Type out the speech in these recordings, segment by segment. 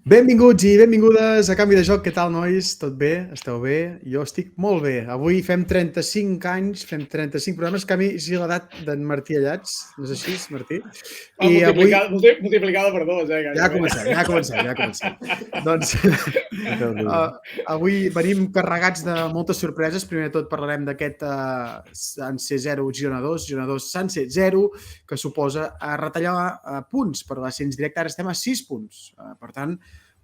Benvinguts i benvingudes a Canvi de Joc. Què tal, nois? Tot bé? Esteu bé? Jo estic molt bé. Avui fem 35 anys, fem 35 programes. Canvi l'edat d'en Martí Allats. No és així, Martí? I avui... Multiplicada per dos, Ja comencem. Doncs avui venim carregats de moltes sorpreses. Primer de tot parlarem d'aquest Sanse 0, Girona 2, Girona 2, Sanse 0, que suposa retallar punts per l'ascens directe. Ara estem a 6 punts. Per tant,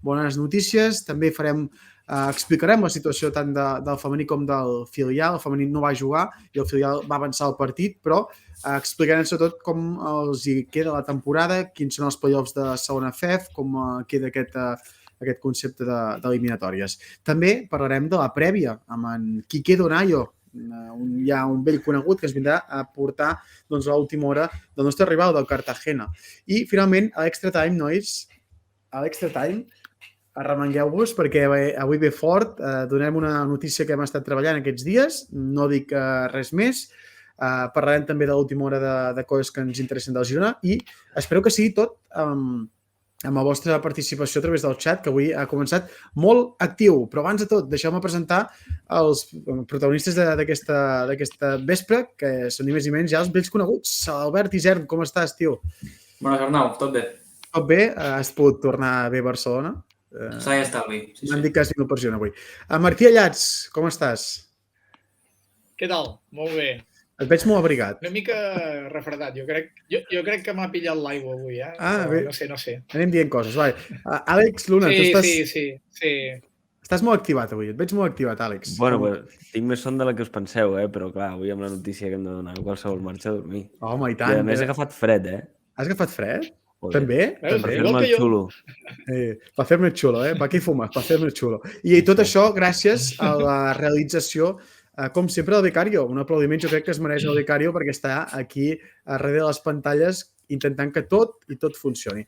bones notícies. També explicarem la situació tant del femení com del filial. El femení no va jugar i el filial va avançar el partit, però explicarem sobretot com els hi queda la temporada, quins són els play-offs de segona FEF, com queda aquest concepte d'eliminatòries. També parlarem de la prèvia amb en Quique Donayo, hi ha un vell conegut que ens vindrà a portar doncs, a l'última hora del nostre rival, del Cartagena. I finalment, a l'Extra Time, nois, a l'Extra Time, arremangueu-vos perquè avui ve fort. Donem una notícia que hem estat treballant aquests dies, no dic res més. Parlarem també de l'última hora de coses que ens interessen del Girona i espero que sigui tot amb la vostra participació a través del xat, que avui ha començat molt actiu. Però abans de tot, deixeu-me presentar els protagonistes d'aquesta vespre, que són ni més ni menys ja els vells coneguts. Albert Isern, com estàs, tio? Bones, Arnau, tot bé. Tot bé? Has pogut tornar bé a Barcelona? S'ha estalvi. Sí. M'han dit que has vingut per Girona avui. Martí Allats, com estàs? Què tal? Molt bé. Et veig molt abrigat. Una mica refredat. Jo crec que m'ha pillat l'aigua avui, eh? Bé. No sé. Anem dient coses. Vale. Àlex Luna, tu estàs... Sí. Estàs molt activat avui. Et veig molt activat, Àlex. Bueno, pues, tinc més son de la que us penseu, però clar, avui amb la notícia que hem de donar qualsevol marxa a dormir. Home, i tant. I a més he agafat fred, Has agafat fred? Joder. També? Per fer-me el xulo. Per fer-me el xulo, Pa què fumes? Per fer-me el xulo. I tot això gràcies a la realització, com sempre, del Becario. Un aplaudiment jo crec que es mereix el Becario perquè està aquí darrere de les pantalles intentant que tot funcioni.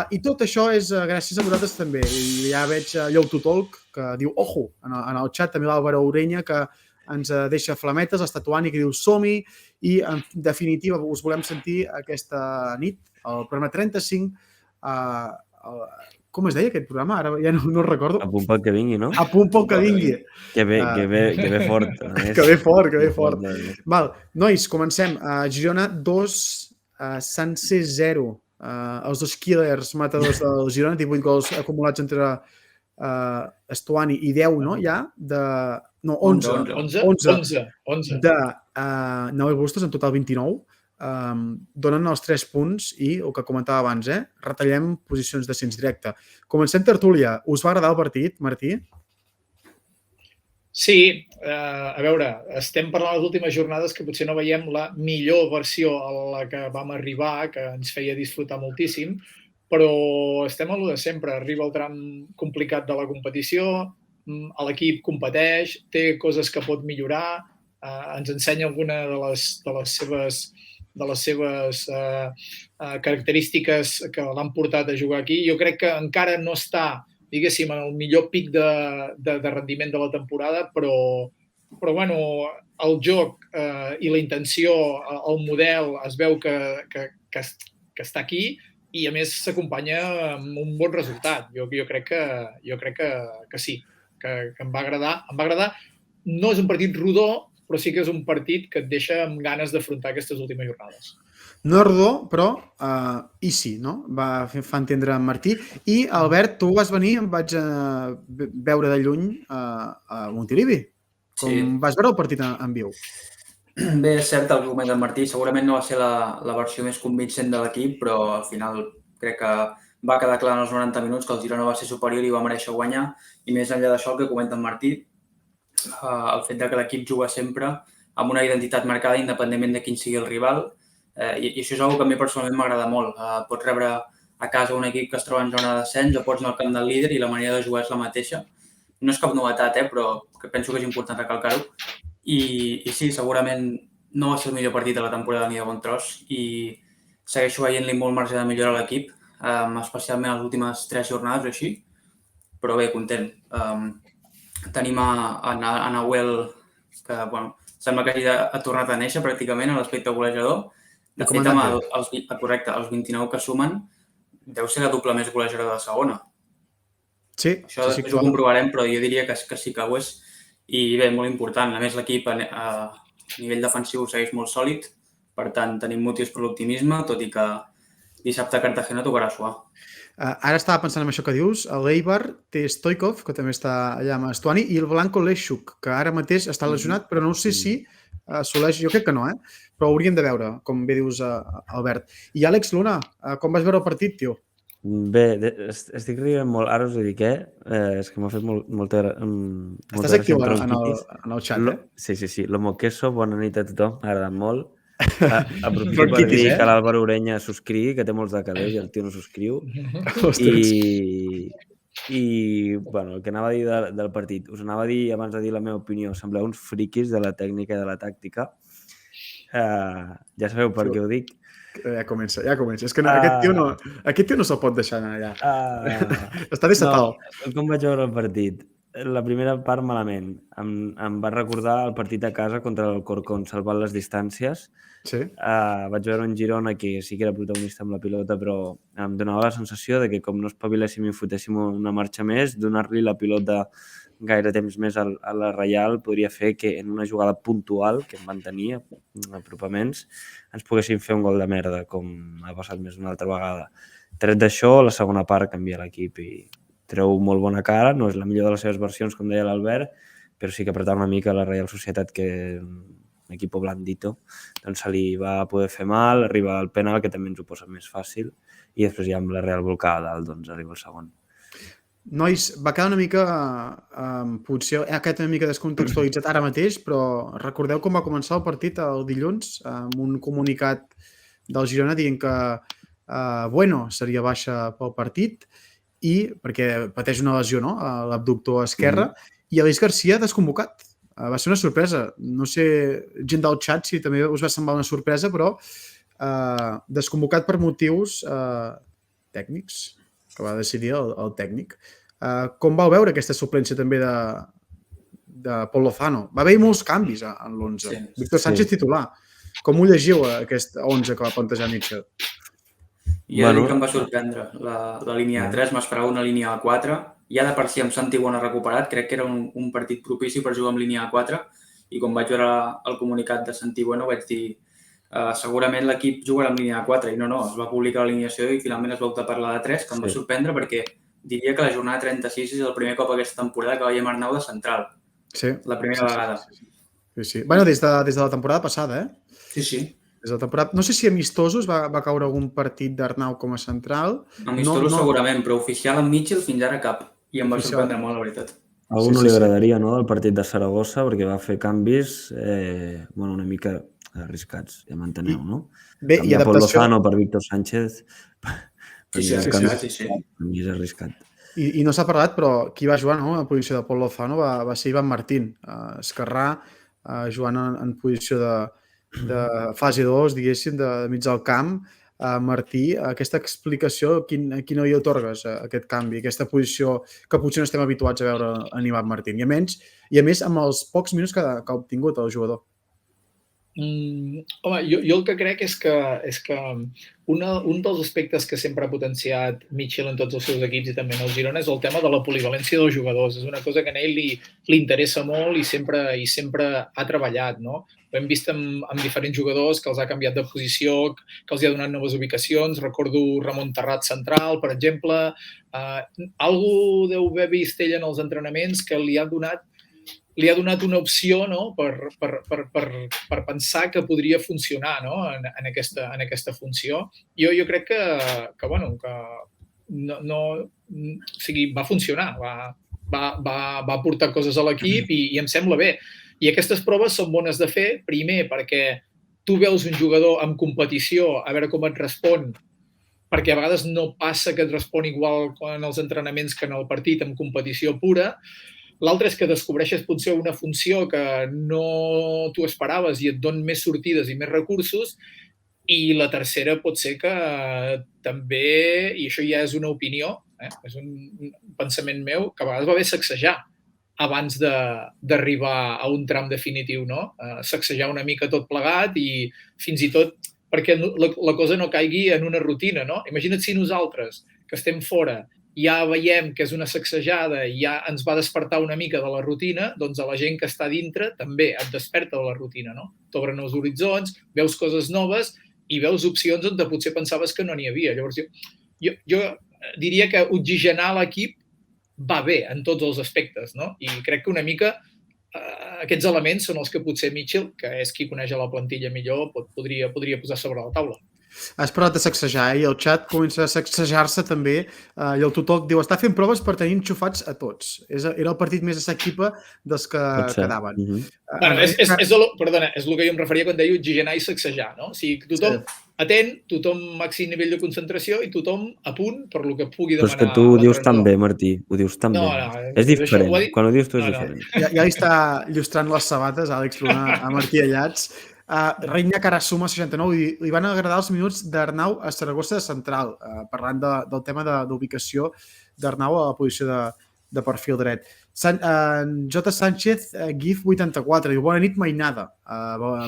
I tot això és gràcies a vosaltres també. I ja veig Lloutotolc que diu ojo en el xat, també l'Àlvaro Ureña que ens deixa flametes, l'Estatuani que diu som-hi i en definitiva us volem sentir aquesta nit, el programa 35, com es deia aquest programa? Ara ja no recordo. A punt pel que vingui, no? A punt pel que vingui. Que ve fort. Que ve fort. Val, nois, comencem. Girona 2, Sanse 0. Els dos killers matadors del Girona, 18 gols acumulats entre Estuani i 10, no? Ja? No, 11. 11. De 9 bustos, en total 29. Donen els 3 punts i, el que comentava abans, retallem posicions d'ascens directe. Comencem tertúlia. Us va agradar el partit, Martí? Sí, a veure, estem parlant de les últimes jornades que potser no veiem la millor versió a la que vam arribar, que ens feia disfrutar moltíssim, però estem a lo de sempre. Arriba el tram complicat de la competició, l'equip competeix, té coses que pot millorar, ens ensenya alguna de les seves característiques que l'han portat a jugar aquí. Jo crec que encara no està, diguéssim, en el millor pic de rendiment de la temporada, però bueno, el joc i la intenció, el model, es veu que està aquí i, a més, s'acompanya amb un bon resultat. Jo crec que sí, que em va agradar. No és un partit rodó, però sí que és un partit que et deixa amb ganes d'afrontar aquestes últimes jornades. No és rodó, però sí, no? Fa entendre en Martí. I, Albert, tu vas venir, em vaig veure de lluny a Montilivi. Com vas veure el partit en viu? Bé, és cert el que comenta en Martí. Segurament no va ser la versió més convincent de l'equip, però al final crec que va quedar clar en els 90 minuts que el Girona va ser superior i va mereixer guanyar. I més enllà d'això, el que comenta en Martí, el fet que l'equip juga sempre amb una identitat marcada independentment de quin sigui el rival, i això és una que a mi personalment m'agrada molt. Pots rebre a casa un equip que es troba en zona de descens o pots anar al camp del líder i la manera de jugar és la mateixa. No és cap novetat, però que penso que és important recalcar-ho. I sí, segurament no va ser el millor partit de la temporada ni de bon tros i segueixo veient-li molt marge de millora a l'equip, especialment a les últimes 3 jornades o així, però bé, content. Tenim a Nahuel, que sembla que ha tornat a néixer pràcticament a l'aspecte golejador. De fet, els 29 que sumen, deu ser la doble més golejadora de segona. Sí, Això sí, després ho comprovarem, però jo diria que sí que ho és. I bé, molt important. A més, l'equip a nivell defensiu segueix molt sòlid, per tant, tenim motius per l'optimisme, tot i que dissabte a Cartagena tocarà suar. Ara estava pensant en això que dius, l'Eibar té Stoikov, que també està allà amb Estuani, i el Blanco Leixuk, que ara mateix està lesionat, però no sé si assoleix, jo crec que no, però ho hauríem de veure, com bé dius, Albert. I Àlex Luna, com vas veure el partit, tio? Bé, estic rient molt, ara us ho dic, és que m'ha fet molta Estàs actiu en el xat, Sí, l'Homo Queso, bona nit a tothom, m'ha agradat molt. Aprofito per dir que l'Àlvaro Orenya subscrigui, que té molts de calés i el tio no subscriu. I bueno, el que anava a dir del partit, us anava a dir, abans de dir la meva opinió, sembleu uns friquis de la tècnica i de la tàctica. Ja sabeu per què ho dic. Ja comença. És que aquest tio no se'l pot deixar anar allà. Està desatat. Com vaig veure el partit? La primera part malament. Em va recordar el partit a casa contra el Corcón, salvant les distàncies. Sí. Vaig veure un Girona que sí que era protagonista amb la pilota, però em donava la sensació de que com no espaviléssim i fotéssim una marxa més, donar-li la pilota gaire temps més a la Reial podria fer que en una jugada puntual, que en van tenir apropaments, ens poguessin fer un gol de merda, com ha passat més d'una altra vegada. Tret d'això, la segona part canvia l'equip i treu molt bona cara, no és la millor de les seves versions, com deia l'Albert, però sí que apretar una mica la Reial Societat, que un equip blandito, doncs se li va poder fer mal, arriba al penal, que també ens ho posa més fàcil, i després ja amb la Real volcada a dalt, doncs arriba el segon. Nois, va quedar una mica, potser ha quedat una mica descontextualitzat ara mateix, però recordeu com va començar el partit el dilluns, amb un comunicat del Girona dient que Bueno seria baixa pel partit, i perquè pateix una lesió, no?, a l'abductor esquerre, i Aleix Garcia desconvocat. Va ser una sorpresa. No sé, gent del xat, si també us va semblar una sorpresa, però desconvocat per motius tècnics, que va decidir el tècnic. Com vau veure aquesta suplència també de Pol Lozano? Va haver-hi molts canvis en l'11. Sí, Víctor Sánchez titular. Com ho llegiu, aquest 11 que va plantejar Mitchell? Jo dic que em va sorprendre la línia 3, m'esperava una línia 4. Ja de per si amb Santi Bueno recuperat, crec que era un partit propici per jugar amb línia 4, i quan vaig veure el comunicat de Santi Bueno vaig dir segurament l'equip jugarà amb línia 4, i no, es va publicar l'alineació i finalment es va optar per la de 3, que em va sorprendre perquè diria que la jornada 36 és el primer cop aquesta temporada que veiem Arnau de central. Sí. La primera vegada. Sí. Bueno, des de la temporada passada, Sí. Des de la temporada... No sé si amistosos va caure algun partit d'Arnau com a central. Amistosos segurament, però oficial amb Mitchell fins ara cap. I em va sorprendre molt, la veritat. A algú no li agradaria, no?, el partit de Saragossa, perquè va fer canvis una mica arriscats, ja m'enteneu, no? Bé, i Canviar Pol Lozano per Víctor Sánchez, sí. Per mi és arriscat. I no s'ha parlat, però qui va jugar, no?, en posició de Pol Lozano va ser Ivan Martín, esquerrà, jugant en posició de fase 2, diguéssim, de mig del camp. Martí, aquesta explicació, quina li atorgues a aquest canvi, aquesta posició que potser no estem habituats a veure en Ivan Martín, i a més amb els pocs minuts que ha obtingut el jugador? Home, jo el que crec és que un dels aspectes que sempre ha potenciat Mitchell en tots els seus equips i també en el Girona és el tema de la polivalència dels jugadors. És una cosa que a ell li interessa molt i sempre ha treballat, no? Ho hem vist amb diferents jugadors que els ha canviat de posició, que els ha donat noves ubicacions. Recordo Ramon Terrat central, per exemple. Algú deu haver vist ell en els entrenaments que li ha donat una opció, no?, per pensar que podria funcionar, no?, en aquesta funció. Jo crec que no, o sigui, va funcionar, va portar coses a l'equip i em sembla bé. I aquestes proves són bones de fer, primer perquè tu veus un jugador en competició, a veure com et respon, perquè a vegades no passa que et respon igual en els entrenaments que en el partit, en competició pura. L'altre és que descobreixes potser una funció que no t'ho esperaves i et don més sortides i més recursos. I la tercera pot ser que també, i això ja és una opinió, és un pensament meu, que a vegades va bé sacsejar abans d'arribar a un tram definitiu, no? Sacsejar una mica tot plegat i fins i tot perquè la cosa no caigui en una rutina, no? Imagina't si nosaltres, que estem fora, ja veiem que és una sacsejada i ja ens va despertar una mica de la rutina, doncs a la gent que està dintre també et desperta de la rutina, no? T'obren els horitzons, veus coses noves i veus opcions on potser pensaves que no n'hi havia. Llavors, jo diria que oxigenar l'equip va bé en tots els aspectes, no? I crec que una mica aquests elements són els que potser Mitchell, que és qui coneix la plantilla millor, podria posar sobre la taula. Has parlat de sacsejar, i el xat comença a sacsejar-se també, i el tutor diu, està fent proves per tenir enxufats a tots. Era el partit més assequible dels que quedaven. Bueno, perdona, és el que jo em referia quan deia oxigenar i sacsejar, no? O sigui, tothom atent, tothom màxim nivell de concentració i tothom a punt per lo que pugui demanar. Però és que tu ho dius tan bé, Martí, ho dius tan bé. És diferent, quan ho dius tu és diferent. Ja li està il·lustrant les sabates, Àlex Luna, a Martí Allats. Reignac ara suma 69 i li van agradar els minuts d'Arnau a Saragossa central, parlant del tema d'ubicació d'Arnau a la posició de perfil dret. J. Sánchez, GIF 84, diu, bona nit, mainada.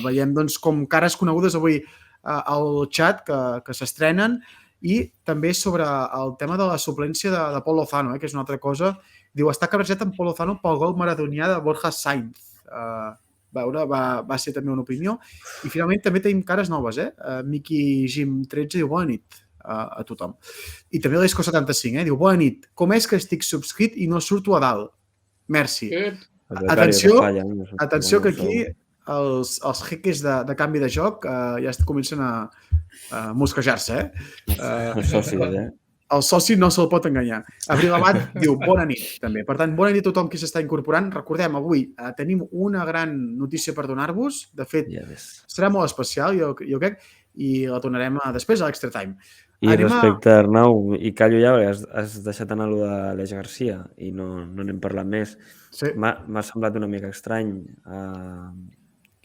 Veiem doncs, com cares conegudes avui al xat que s'estrenen i també sobre el tema de la suplència de Pol Lozano, que és una altra cosa. Diu, està cabrejat amb Pol Lozano pel gol maradonià de Borja Sainz. Va ser també una opinió. I finalment també tenim cares noves, Miki Jim 13 diu bona nit a tothom. I també l'Esco 75, diu bona nit, com és que estic subscrit i no surto a dalt? Merci. Atenció que aquí els jeques de canvi de joc ja comencen a mosquejar-se, Els socis, El soci no se'l pot enganyar. Abril Amat diu bona nit, també. Per tant, bona nit a tothom qui s'està incorporant. Recordem, avui tenim una gran notícia per donar-vos. De fet, serà molt especial, jo crec, i la tornarem després a l'Extra Time. I respecte a Arnau, i callo ja, perquè has deixat anar allò de l'Eix Garcia i no n'hem parlat més. M'ha semblat una mica estrany.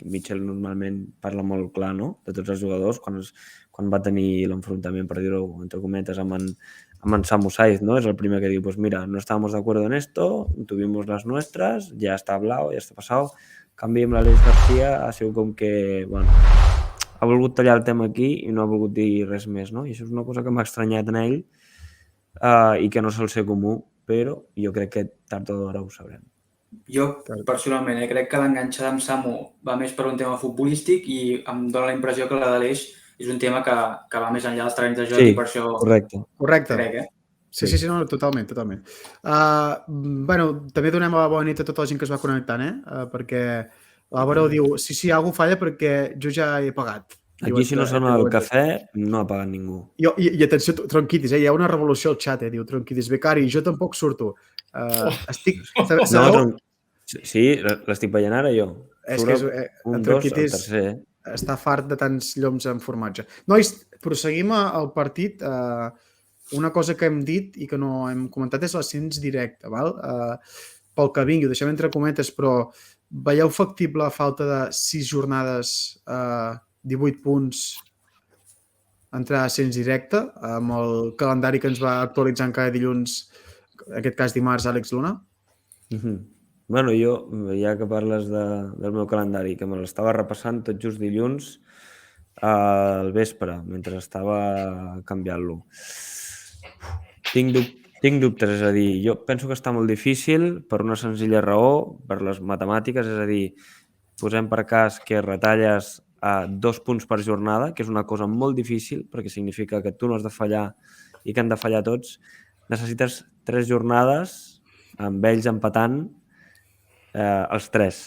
Mitchell normalment parla molt clar, no?, de tots els jugadors, quan va tenir l'enfrontament, per dir-ho entre cometes, amb en Samu Saiz, ¿no? Es el primer que diu, pues mira, no estábamos de acuerdo en esto, tuvimos las nuestras, ya está hablado, ya está pasado. En canvi, amb l'Àlex Garcia ha sigut com que, bueno, ha volgut tallar el tema aquí i no ha volgut dir res més, no? I això és una cosa que m'ha estranyat en ell i que no sol ser comú, però jo crec que tard o d'hora ho sabrem. Jo, personalment, crec que l'enganxada amb Samu va més per un tema futbolístic i em dóna la impressió que la de l'Eix és un tema que va més enllà dels terrenys de joc i per això... Correcte. Crec, Sí, no, totalment. Bueno, també donem la bona nit a tota la gent que es va connectant, perquè l'Àlvaro diu, sí, algú falla perquè jo ja he pagat. Aquí, si no sona el cafè, no ha pagat ningú. I atenció, Tronquitis, hi ha una revolució al xat, diu Tronquitis, becari, jo tampoc surto. Sí, l'estic veient ara jo. És que en Tronquitis està fart de tants lloms en formatge. Nois, proseguim al partit. Una cosa que hem dit i que no hem comentat és l'ascens directe, val? Pel que vingui, ho deixem entre cometes, però veieu factible a falta de 6 jornades, 18 punts, entrar a ascens directe, amb el calendari que ens va actualitzant cada dilluns, en aquest cas dimarts, Àlex Luna? Bueno, jo, ja que parles del meu calendari, que me l'estava repassant tot just dilluns al vespre, mentre estava canviant-lo. Tinc dubtes, és a dir, jo penso que està molt difícil per una senzilla raó, per les matemàtiques, és a dir, posem per cas que retalles 2 punts per jornada, que és una cosa molt difícil, perquè significa que tu no has de fallar i que han de fallar tots. Necessites 3 jornades amb ells empatant els 3,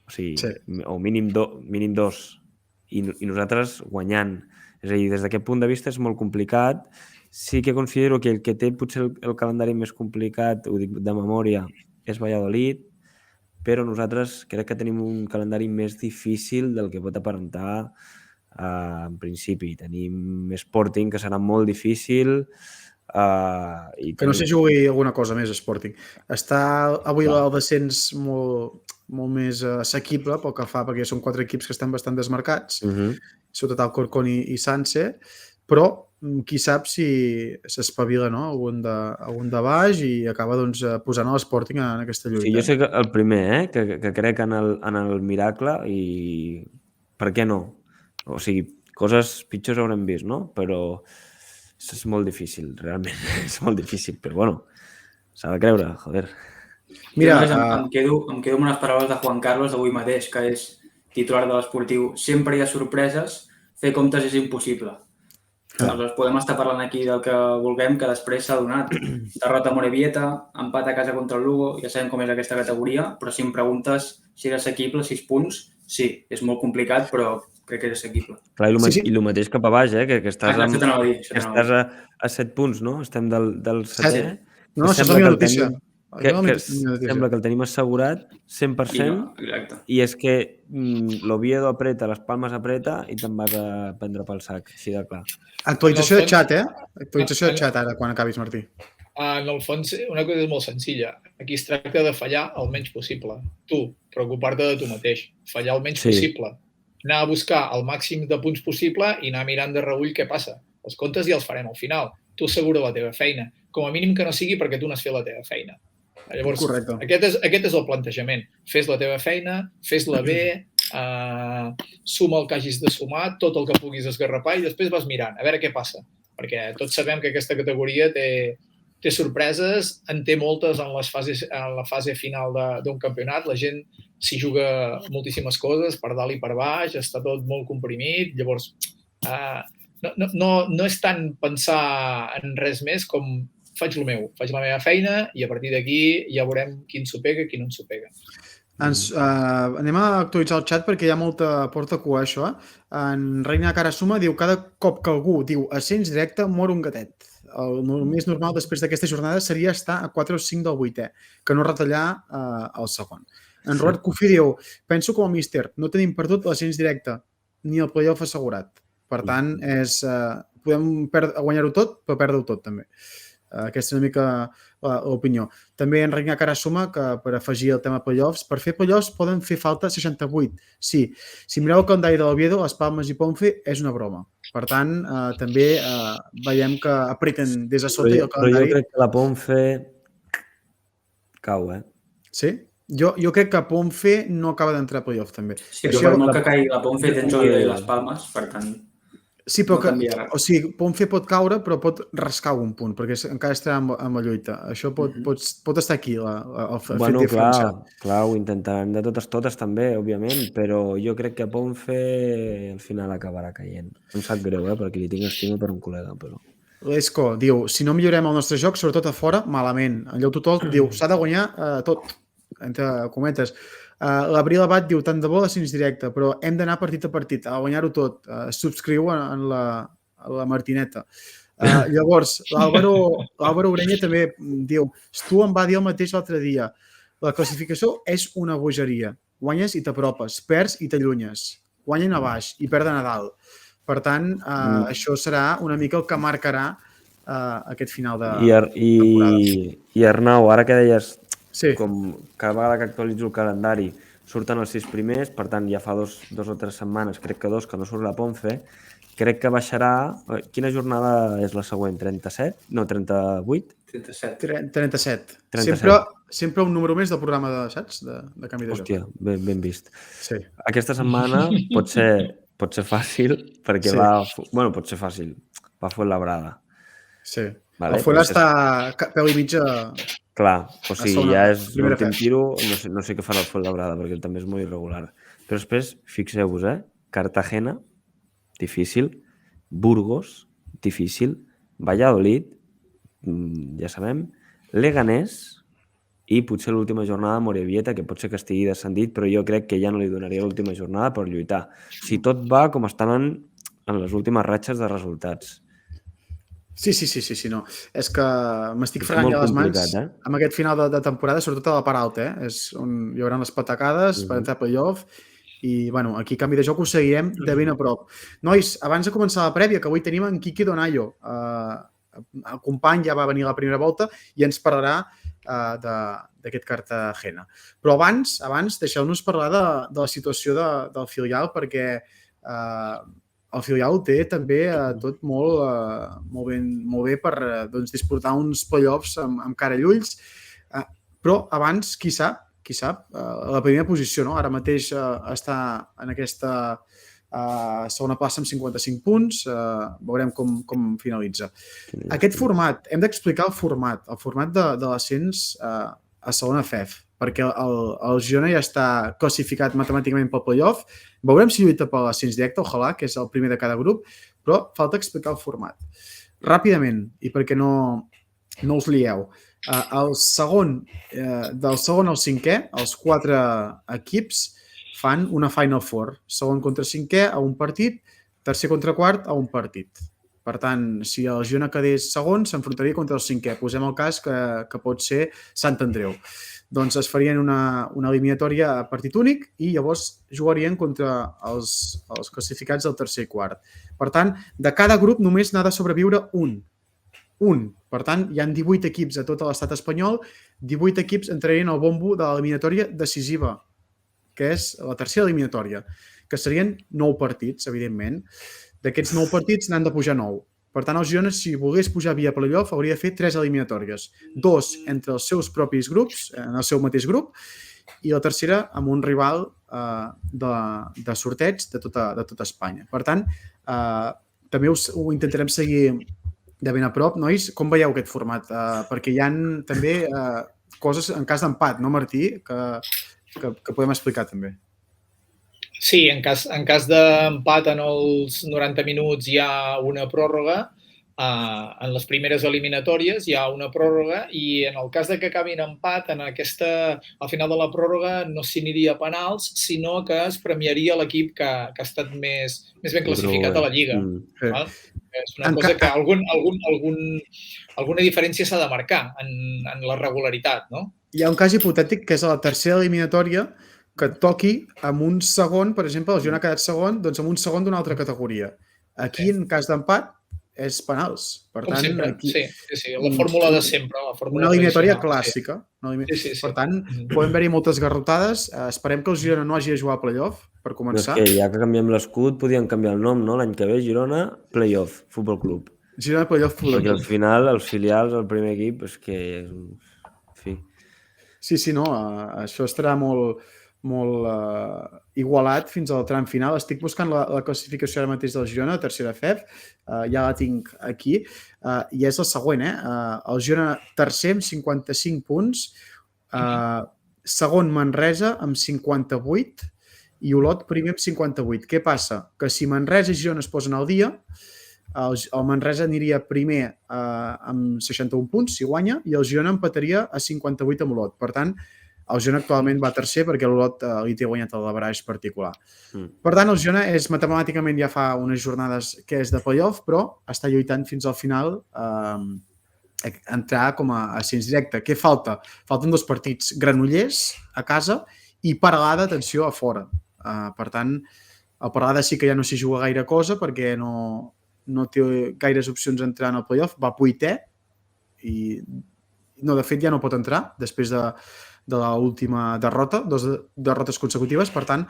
o sigui, o mínim 2, i nosaltres guanyant. És a dir, des d'aquest punt de vista és molt complicat. Sí que considero que el que té potser el calendari més complicat, ho dic de memòria, és Valladolid, però nosaltres crec que tenim un calendari més difícil del que pot aparentar en principi. Tenim Sporting, que serà molt difícil. Que no sé jugui alguna cosa més, Sporting. Està avui el descens molt més assequible pel que fa, perquè són 4 equips que estan bastant desmarcats, sobretot Alcorcón i Sanse, però qui sap si s'espavila, no? Algun de baix i acaba posant l'Sporting en aquesta lluita. Sí, jo sé que el primer, que crec en el miracle i per què no? O sigui, coses pitjors haurem vist, no? Però És molt difícil, realment. És molt difícil, però bueno, s'ha de creure, joder. Mira, em quedo amb unes paraules de Juan Carlos d'avui mateix, que és titular de l'Esportiu. Sempre hi ha sorpreses, fer comptes és impossible. Aleshores, podem estar parlant aquí del que vulguem, que després s'ha donat. Derrota a Morevieta, empat a casa contra el Lugo, ja sabem com és aquesta categoria, però si em preguntes si era assequible, 6 punts, sí, és molt complicat, però crec que és assequible. Clar, i el mateix cap a baix, que estàs, estàs a 7 punts, no? Estem del setè. No, això és la meva notícia. Sembla que el tenim assegurat 100% i és que l'Oviedo apreta, les Palmes apreta i te'n vas a prendre pel sac, així de clar. Actualització de xat, Actualització de xat ara, quan acabis, Martí. En el fons, una cosa és molt senzilla. Aquí es tracta de fallar el menys possible. Tu, preocupar-te de tu mateix. Fallar el menys possible. Anar a buscar el màxim de punts possible i anar mirant de reüll què passa. Els comptes ja els farem al final. Tu assegura la teva feina. Com a mínim que no sigui perquè tu n'has fet la teva feina. Llavors, aquest és el plantejament. Fes la teva feina, fes-la bé, suma el que hagis de sumar, tot el que puguis esgarrapar i després vas mirant, a veure què passa. Perquè tots sabem que aquesta categoria té sorpreses, en té moltes en la fase final d'un campionat. La gent s'hi juga moltíssimes coses, per dalt i per baix, està tot molt comprimit. Llavors, no és tant pensar en res més com faig el meu, faig la meva feina i a partir d'aquí ja veurem qui ens s'ho pega i qui no ens s'ho pega. Anem a actualitzar el xat perquè hi ha molta porta cua, això. En Reina Carasuma diu cada cop que algú diu ascens directe mor un gatet. El més normal després d'aquesta jornada seria estar a 4 o 5 del 8è, que no retallar el segon. En Robert Cofí diu, penso com a míster, no tenim perdut l'ascens directe, ni el playoff assegurat. Per tant, podem guanyar-ho tot, però perdre-ho tot també. Aquesta és una mica l'opinió. També en Reina Carasuma, que per afegir el tema playoffs, per fer playoffs poden fer falta 68. Sí, si mireu el calendari de l'Oviedo, les Palmes i Ponfe és una broma. Per tant, també veiem que apreten des de sota i el calendari... Però jo crec que la Ponfe cau, Sí? Jo crec que Ponfe no acaba d'entrar a playoff, també. Sí, però per molt que caigui la Ponfe tens Oviedo i les Palmes, per tant... Sí, però Ponfe pot caure, però pot rascar un punt, perquè encara estarà amb la lluita. Això pot estar aquí, el fet diferencial. Clar, ho intentaran de totes també, òbviament, però jo crec que Ponfe al final acabarà caient. Em sap greu, perquè li tinc estima per un col·lega, però... L'Esco diu, si no millorem el nostre joc, sobretot a fora, malament. En Lleu Totol diu, s'ha de guanyar tot, entre cometes. L'Abril Abad diu, tant de bo l'ascens directe, però hem d'anar partit a partit, a guanyar-ho tot. Subscriu en la Martineta. Llavors, l'Àlvaro Ureña també diu, tu em va dir el mateix l'altre dia, la classificació és una bogeria. Guanyes i t'apropes, perds i t'allunyes. Guanyen a baix i perden a dalt. Per tant, això serà una mica el que marcarà aquest final de temporada. I Arnau, ara que deies, com cada vegada que actualitzo el calendari surten els 6 primers, per tant ja fa 2 o 3 setmanes, crec que 2, que no surt la Ponfe, crec que baixarà... Quina jornada és la següent? 37? No, 38? 37. Sempre un número més del programa de canvi de joc. Hòstia, ben vist. Aquesta setmana pot ser fàcil, perquè va... Bueno, pot ser fàcil. Va Fuenlabrada. Sí. El Fuenlabrada està peu i mitja... Clar, o sigui, ja és l'últim tiro, no sé què farà el Fuenlabrada, perquè també és molt irregular. Però després, fixeu-vos, Cartagena, difícil, Burgos, difícil, Valladolid, ja sabem, Leganés i potser l'última jornada Morevieta, que pot ser que estigui descendit, però jo crec que ja no li donaria l'última jornada per lluitar. Si tot va com estan en les últimes ratxes de resultats. Sí, no. És que m'estic fregant ja les mans amb aquest final de temporada, sobretot a la part alta, és on hi haurà les patacades per entrar a playoff i, bueno, aquí canvi de joc ho seguirem de ben a prop. Nois, abans de començar la prèvia, que avui tenim en Quique Donayo, el company ja va venir a la primera volta i ens parlarà d'aquest Cartagena. Però abans deixeu-nos parlar de la situació del filial, perquè el filial ho té també tot molt bé per disputar uns playoffs amb cara i ulls, però abans, qui sap, la primera posició, no? Ara mateix està en aquesta segona plaça amb 55 punts, veurem com finalitza. Aquest format, hem d'explicar el format de l'ascens a segona FEF, perquè el Girona ja està classificat matemàticament pel playoff. Veurem si lluita per l'ascens directe, ojalà, que és el primer de cada grup, però falta explicar el format. Ràpidament, i perquè no us lieu, del segon al cinquè, els 4 equips fan una Final Four. Segon contra cinquè a un partit, tercer contra quart a un partit. Per tant, si el Girona quedés segon, s'enfrontaria contra el cinquè. Posem el cas que pot ser Sant Andreu. Doncs es farien una eliminatòria a partit únic i llavors jugarien contra els classificats del tercer i quart. Per tant, de cada grup només n'ha de sobreviure un. Per tant, hi ha 18 equips a tot l'estat espanyol, 18 equips entrarien al bombo de l'eliminatòria decisiva, que és la tercera eliminatòria, que serien 9 partits, evidentment. D'aquests 9 partits n'han de pujar 9. Per tant, el Girona, si volgués pujar via playoff, hauria de fer 3 eliminatòries. 2 entre els seus propis grups, en el seu mateix grup, i la tercera amb un rival de sorteig de tota Espanya. Per tant, també ho intentarem seguir de ben a prop, nois. Com veieu aquest format? Perquè hi ha també coses en cas d'empat, no, Martí? Que podem explicar també. Sí, en cas d'empat en els 90 minuts hi ha una pròrroga, en les primeres eliminatòries hi ha una pròrroga i en el cas de que acabin empat, al final de la pròrroga no s'hi aniria a penals, sinó que es premiaria l'equip que ha estat més ben classificat a la Lliga. És una cosa que alguna diferència s'ha de marcar en la regularitat, no? Hi ha un cas hipotètic que és a la tercera eliminatòria que toqui amb un segon, per exemple, el Girona ha quedat segon, doncs amb un segon d'una altra categoria. Aquí, en cas d'empat, és penals. Per tant, sempre, aquí, sí, la fórmula de sempre. Una eliminatòria clàssica. Per tant, poden haver-hi moltes garrotades. Esperem que el Girona no hagi de jugar a playoff, per començar. És que ja que canviem l'escut, podien canviar el nom, no? L'any que ve, Girona, Playoff, Futbol Club. Girona, Playoff, Futbol Club. Perquè al final, els filials, el primer equip, és que és un... Sí, no, això estarà molt igualat fins al tram final. Estic buscant la classificació ara mateix del Girona, tercera FEF, ja la tinc aquí, i és el següent, el Girona tercer amb 55 punts, segon Manresa amb 58 i Olot primer amb 58. Què passa? Que si Manresa i Girona es posen al dia, el Manresa aniria primer amb 61 punts, si guanya, i el Girona empataria a 58 amb Olot. Per tant, el Girona actualment va tercer perquè l'Olot li té guanyat el Labraix particular. Per tant, el Girona matemàticament ja fa unes jornades que és de playoff, però està lluitant fins al final entrar com a ascens directe. Què falta? Falten 2 partits, Granollers a casa i Peralada, atenció, a fora. Per tant, el Peralada sí que ja no s'hi juga gaire cosa perquè no té gaires opcions d'entrar en el playoff, va vuitè i no, de fet ja no pot entrar després de l'última derrota, 2 derrotes consecutives, per tant,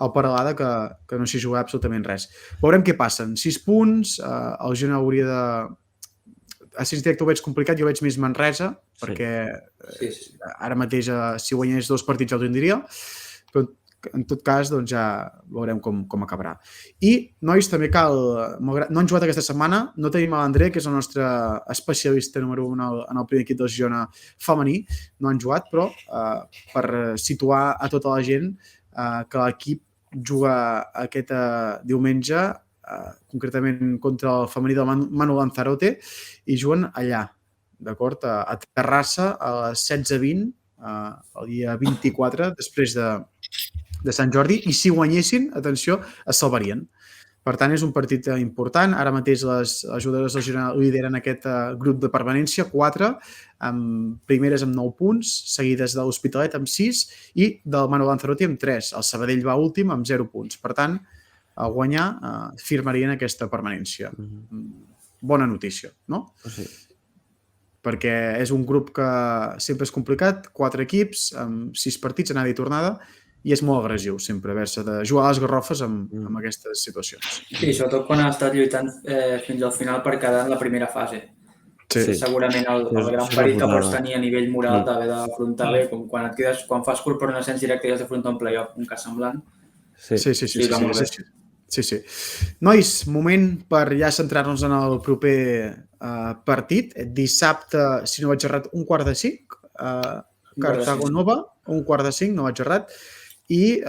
el Peralada que no s'hi juga absolutament res. Veurem què passen. 6 punts, el Girona hauria de... Ascens directe ho veig complicat, jo veig més Manresa, perquè ara mateix, si guanyés 2 partits ja ho tindria, però en tot cas, doncs ja veurem com acabarà. I, nois, també cal... No han jugat aquesta setmana, no tenim l'André, que és el nostre especialista número 1 en el primer equip del Girona femení, no han jugat, però per situar a tota la gent que l'equip juga aquest diumenge, concretament contra el femení del Manu Lanzarote, i juguen allà, d'acord? A Terrassa, a les 16:20, el dia 24, després de Sant Jordi, i si guanyessin, atenció, es salvarien. Per tant, és un partit important. Ara mateix les jugadores del Girona lideren aquest grup de permanència, 4, primeres amb 9 punts, seguides de l'Hospitalet amb 6 i del Manu Lanzarote amb 3. El Sabadell va últim amb 0 punts. Per tant, al guanyar, firmarien aquesta permanència. Bona notícia, no? Sí. Perquè és un grup que sempre és complicat, 4 equips, amb 6 partits, anada i tornada, i és molt agressiu sempre haver-se de jugar a les garrofes amb aquestes situacions. Sí, sobretot quan ha estat lluitant fins al final per quedar en la primera fase. Sí. Segurament el gran perill que pots tenir a nivell moral d'haver d'afrontar bé, com quan fas curt per un ascens directe i has d'afrontar un playoff, un cas semblant. Sí. Sí. Nois, moment per ja centrar-nos en el proper partit. Dissabte, si no vaig errat, 4:45, Cartago Nova, 4:45, no vaig errat. I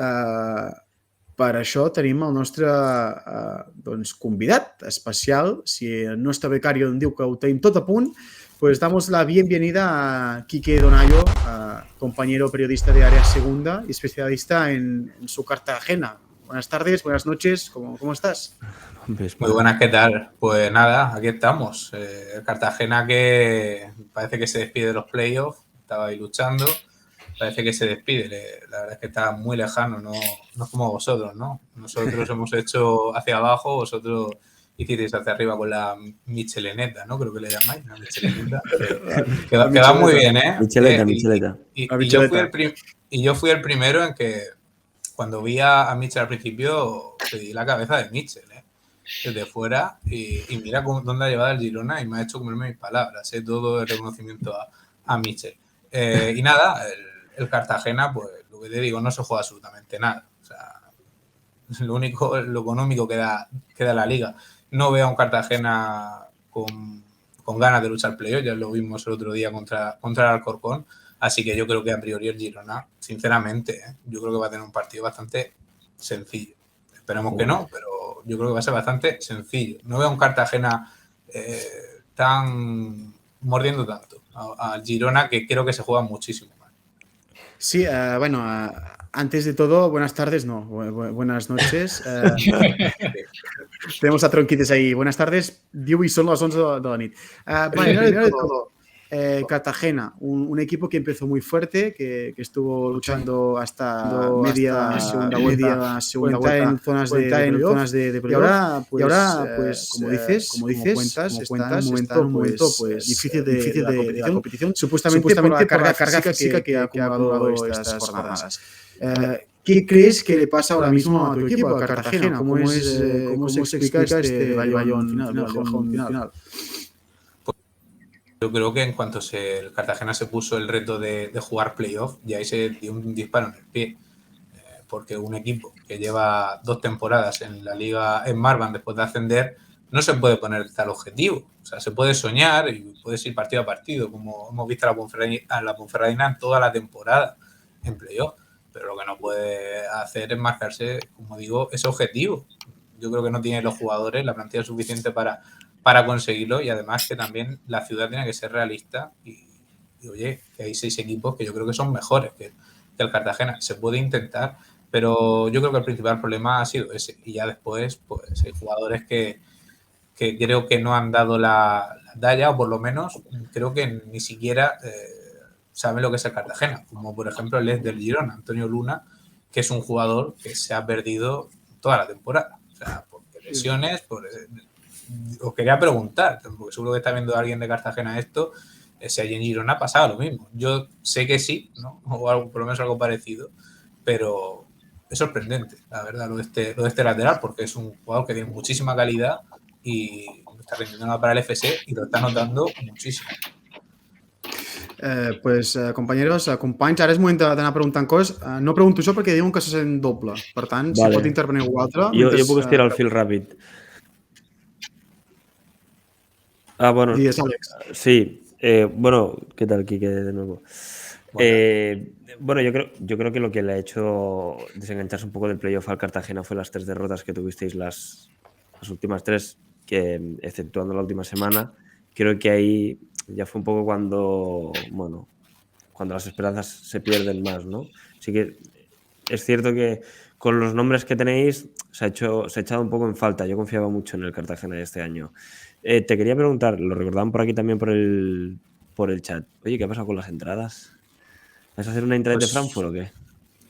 per això tenim el nostre convidat especial. Si no està becario em diu que ho tenim tot a punt, pues damos la bienvenida a Quique Donayo, compañero periodista de Área Segunda y especialista en su Cartagena. Buenas tardes, buenas noches, ¿cómo estás? Muy buenas, ¿qué tal? Pues nada, aquí estamos. El Cartagena que parece que se despide de los playoffs, estaba ahí luchando, parece que se despide. La verdad es que está muy lejano, no es como vosotros, ¿no? Nosotros hemos hecho hacia abajo, vosotros hicisteis hacia arriba con la Micheleneta, ¿no? Creo que le llamáis, la Micheleneta. Que va muy bien, ¿eh? Micheleta. Y yo fui el primero en que cuando vi a Mitchell al principio pedí la cabeza de Mitchell, desde fuera, y mira dónde ha llevado el Girona y me ha hecho comerme mis palabras, todo el reconocimiento a Mitchell. Y nada, el Cartagena, pues lo que te digo, no se juega absolutamente nada. O sea, lo económico que da la liga. No veo a un Cartagena con ganas de luchar playoff, ya lo vimos el otro día contra el Alcorcón. Así que yo creo que a priori el Girona, sinceramente, yo creo que va a tener un partido bastante sencillo. Esperemos que no, pero yo creo que va a ser bastante sencillo. No veo a un Cartagena tan mordiendo tanto al Girona, que creo que se juega muchísimo más. Sí, antes de todo, buenas tardes, no, buenas noches. Tenemos a Tronquites ahí. Buenas tardes. Diu y son las 11 de la nit. Primero de todo, Cartagena, un equipo que empezó muy fuerte, que estuvo luchando hasta segunda vuelta en zonas de playoff. Y ahora, pues, como dices, cuentas, está en un momento difícil de la competición, supuestamente por la carga física que ha acumulado estas jornadas. ¿Qué crees que le pasa ahora mismo a tu equipo, a Cartagena? ¿Cómo se explica este bajón final? Yo creo que en cuanto el Cartagena se puso el reto de jugar playoff, ya ahí se dio un disparo en el pie. Porque un equipo que lleva 2 temporadas en la liga en Marban después de ascender, no se puede poner tal objetivo. O sea, se puede soñar y puedes ir partido a partido, como hemos visto a la Ponferradina en toda la temporada en playoff. Pero lo que no puede hacer es marcarse, como digo, ese objetivo. Yo creo que no tiene los jugadores la plantilla suficiente para conseguirlo, y además que también la ciudad tiene que ser realista y oye, que hay 6 equipos que yo creo que son mejores que el Cartagena. Se puede intentar, pero yo creo que el principal problema ha sido ese, y ya después pues hay jugadores que creo que no han dado la talla, o por lo menos creo que ni siquiera saben lo que es el Cartagena, como por ejemplo el ex del Girona, Antonio Luna, que es un jugador que se ha perdido toda la temporada, o sea, por lesiones, os quería preguntar, porque seguro que está viendo alguien de Cartagena esto, si allí en Girona ha pasado lo mismo. Yo sé que sí, ¿no? O algo, por lo menos algo parecido, pero es sorprendente, la verdad, lo de este lateral, porque es un jugador que tiene muchísima calidad y está rindiendo para el FC y lo está notando muchísimo. Companys, ara és moment d'anar preguntant coses. No pregunto això perquè diuen que se sent doble. Per tant, si pot intervenir algú altre... Jo puc estirar el fil ràpid. Bueno. Digues, Àlex. Sí. ¿Qué tal, Quique, de nuevo? Bueno, yo creo que lo que le ha hecho desengancharse un poco del playoff al Cartagena fue las 3 derrotas que tuvisteis, las últimas 3, que exceptuando la última semana. Creo que ahí ya fue un poco cuando las esperanzas se pierden más, ¿no? Así que es cierto que con los nombres que tenéis se ha echado un poco en falta. Yo confiaba mucho en el Cartagena de este año. Te quería preguntar, lo recordaban por aquí también por el chat. Oye, ¿qué ha pasado con las entradas? ¿Vas a hacer una intranet de Frankfurt o qué?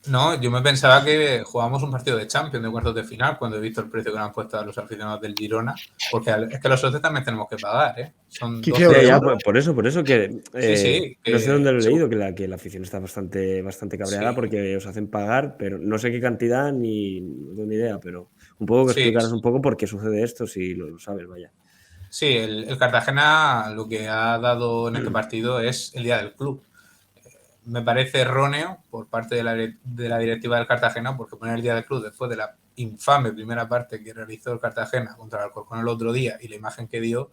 No, yo me pensaba que jugábamos un partido de Champions de cuartos de final cuando he visto el precio que le han puesto a los aficionados del Girona, porque es que los socios también tenemos que pagar, ¿eh? Son 12 euros. Por eso que, sí, no sé dónde lo he leído, que la afición está bastante cabreada porque os hacen pagar, pero no sé qué cantidad ni no tengo ni idea, pero un poco que explicaros un poco por qué sucede esto, si lo sabes, vaya. Sí, el Cartagena lo que ha dado en este partido es el día del club. Me parece erróneo por parte de la directiva del Cartagena, porque poner el día del club después de la infame primera parte que realizó el Cartagena contra el Alcorcón el otro día y la imagen que dio,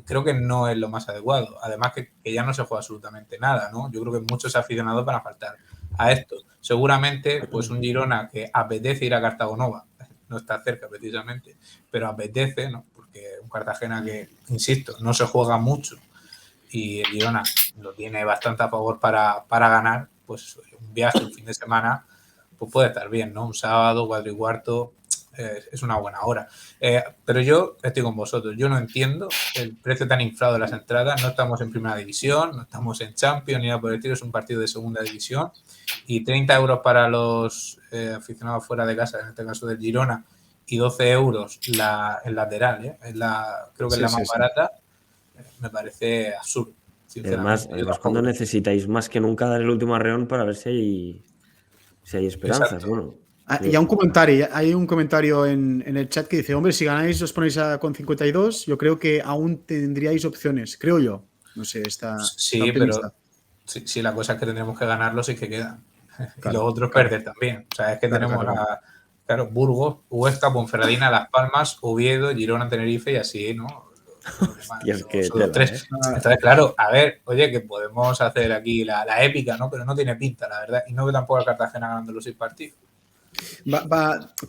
creo que no es lo más adecuado. Además que ya no se juega absolutamente nada, ¿no? Yo creo que muchos aficionados van a faltar a esto. Seguramente, pues un Girona que apetece ir a Cartagonova, no está cerca precisamente, pero apetece, ¿no? Porque un Cartagena que, insisto, no se juega mucho y el Girona lo tiene bastante a favor para ganar, pues un viaje, un fin de semana, pues puede estar bien, ¿no? Un sábado, 4:15, es una buena hora. Pero yo estoy con vosotros, yo no entiendo el precio tan inflado de las entradas, no estamos en primera división, no estamos en Champions, ni nada por el estilo, es un partido de segunda división y 30 euros para los aficionados fuera de casa, en este caso del Girona, y 12 euros el lateral, creo que es la más barata, me parece absurdo. Además, cuando necesitáis más que nunca dar el último arreón para ver si hay esperanzas. Exacto. Bueno, Y hay un comentario en el chat que dice, hombre, si ganáis os ponéis con 52, yo creo que aún tendríais opciones, creo yo. No sé, sí, pero si la cosa es que tendremos que ganarlo, sí que quedan. Y los otros perder también. O sea, es que tenemos Burgos, Huesca, Ponferradina, Las Palmas, Oviedo, Girona, Tenerife y así, ¿no? Hostias, que los tres. Entonces, claro, a ver, oye, que podemos hacer aquí la épica, ¿no? Pero no tiene pinta, la verdad. Y no veo tampoco a Cartagena ganando los 6 partidos.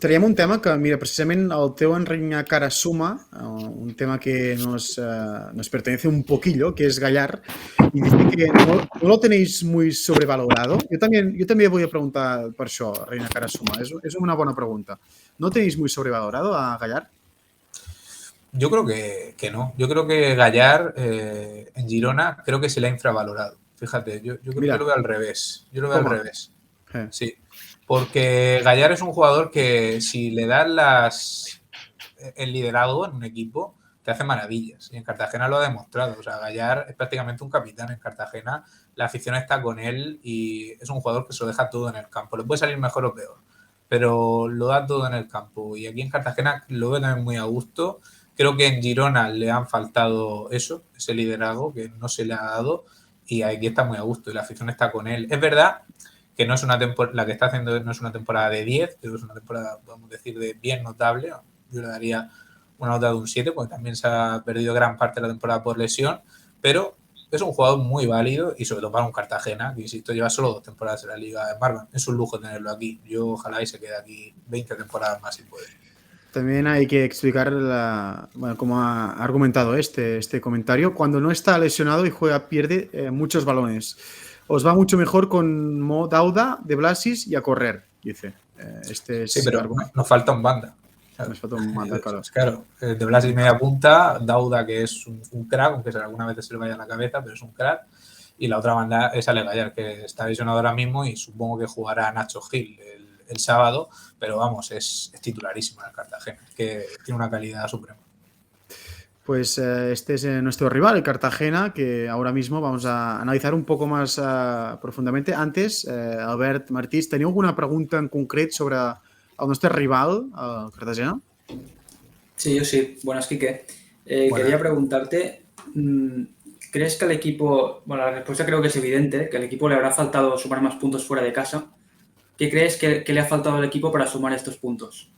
Traiem un tema que, mira, precisament el teu Enric Cara suma, un tema que nos pertenece un poquillo, que es Gallar, y dice que no lo tenéis muy sobrevalorado. Yo también voy a preguntar por això, Reina Cara suma. Es una buena pregunta. ¿No tenéis muy sobrevalorado a Gallar? Yo creo que no. Yo creo que Gallar en Girona creo que se le ha infravalorado. Fíjate, yo creo que lo veo al revés. Yo lo veo al revés. Sí. Porque Gallar es un jugador que si le das el liderazgo en un equipo, te hace maravillas. Y en Cartagena lo ha demostrado. O sea, Gallar es prácticamente un capitán en Cartagena. La afición está con él y es un jugador que se lo deja todo en el campo. Le puede salir mejor o peor, pero lo da todo en el campo. Y aquí en Cartagena lo veo también muy a gusto. Creo que en Girona le han faltado eso, ese liderazgo que no se le ha dado. Y aquí está muy a gusto y la afición está con él. Es verdad que no es una temporada, la que está haciendo no es una temporada de 10, pero es una temporada, podemos decir, de bien notable. Yo le daría una nota de un 7, porque también se ha perdido gran parte de la temporada por lesión, pero es un jugador muy válido y sobre todo para un Cartagena, que insisto, lleva solo 2 temporadas en la Liga de Marvan. Es un lujo tenerlo aquí. Yo ojalá y se quede aquí 20 temporadas más si puede. También hay que explicar cómo ha argumentado este comentario. Cuando no está lesionado y juega, pierde muchos balones. Os va mucho mejor con Mo Dauda, De Blasis y a correr, dice. Sí, pero nos falta un banda. Nos falta un banda, claro. Claro, De Blasis media punta, Dauda, que es un crack, aunque alguna vez se le vaya a la cabeza, pero es un crack. Y la otra banda es Ale Gallar, que está lesionado ahora mismo y supongo que jugará Nacho Gil el sábado, pero vamos, es titularísimo en el Cartagena, que tiene una calidad suprema. Pues este es nuestro rival, el Cartagena, que ahora mismo vamos a analizar un poco más profundamente. Antes, Albert Martís, ¿tenía alguna pregunta en concret sobre el nostre rival, el Cartagena? Sí, yo sí. Buenas, Quique. Quería preguntarte, ¿crees que al equipo, bueno, la respuesta creo que es evidente, que al equipo le habrá faltado sumar más puntos fuera de casa? ¿Qué crees que le ha faltado al equipo para sumar estos puntos?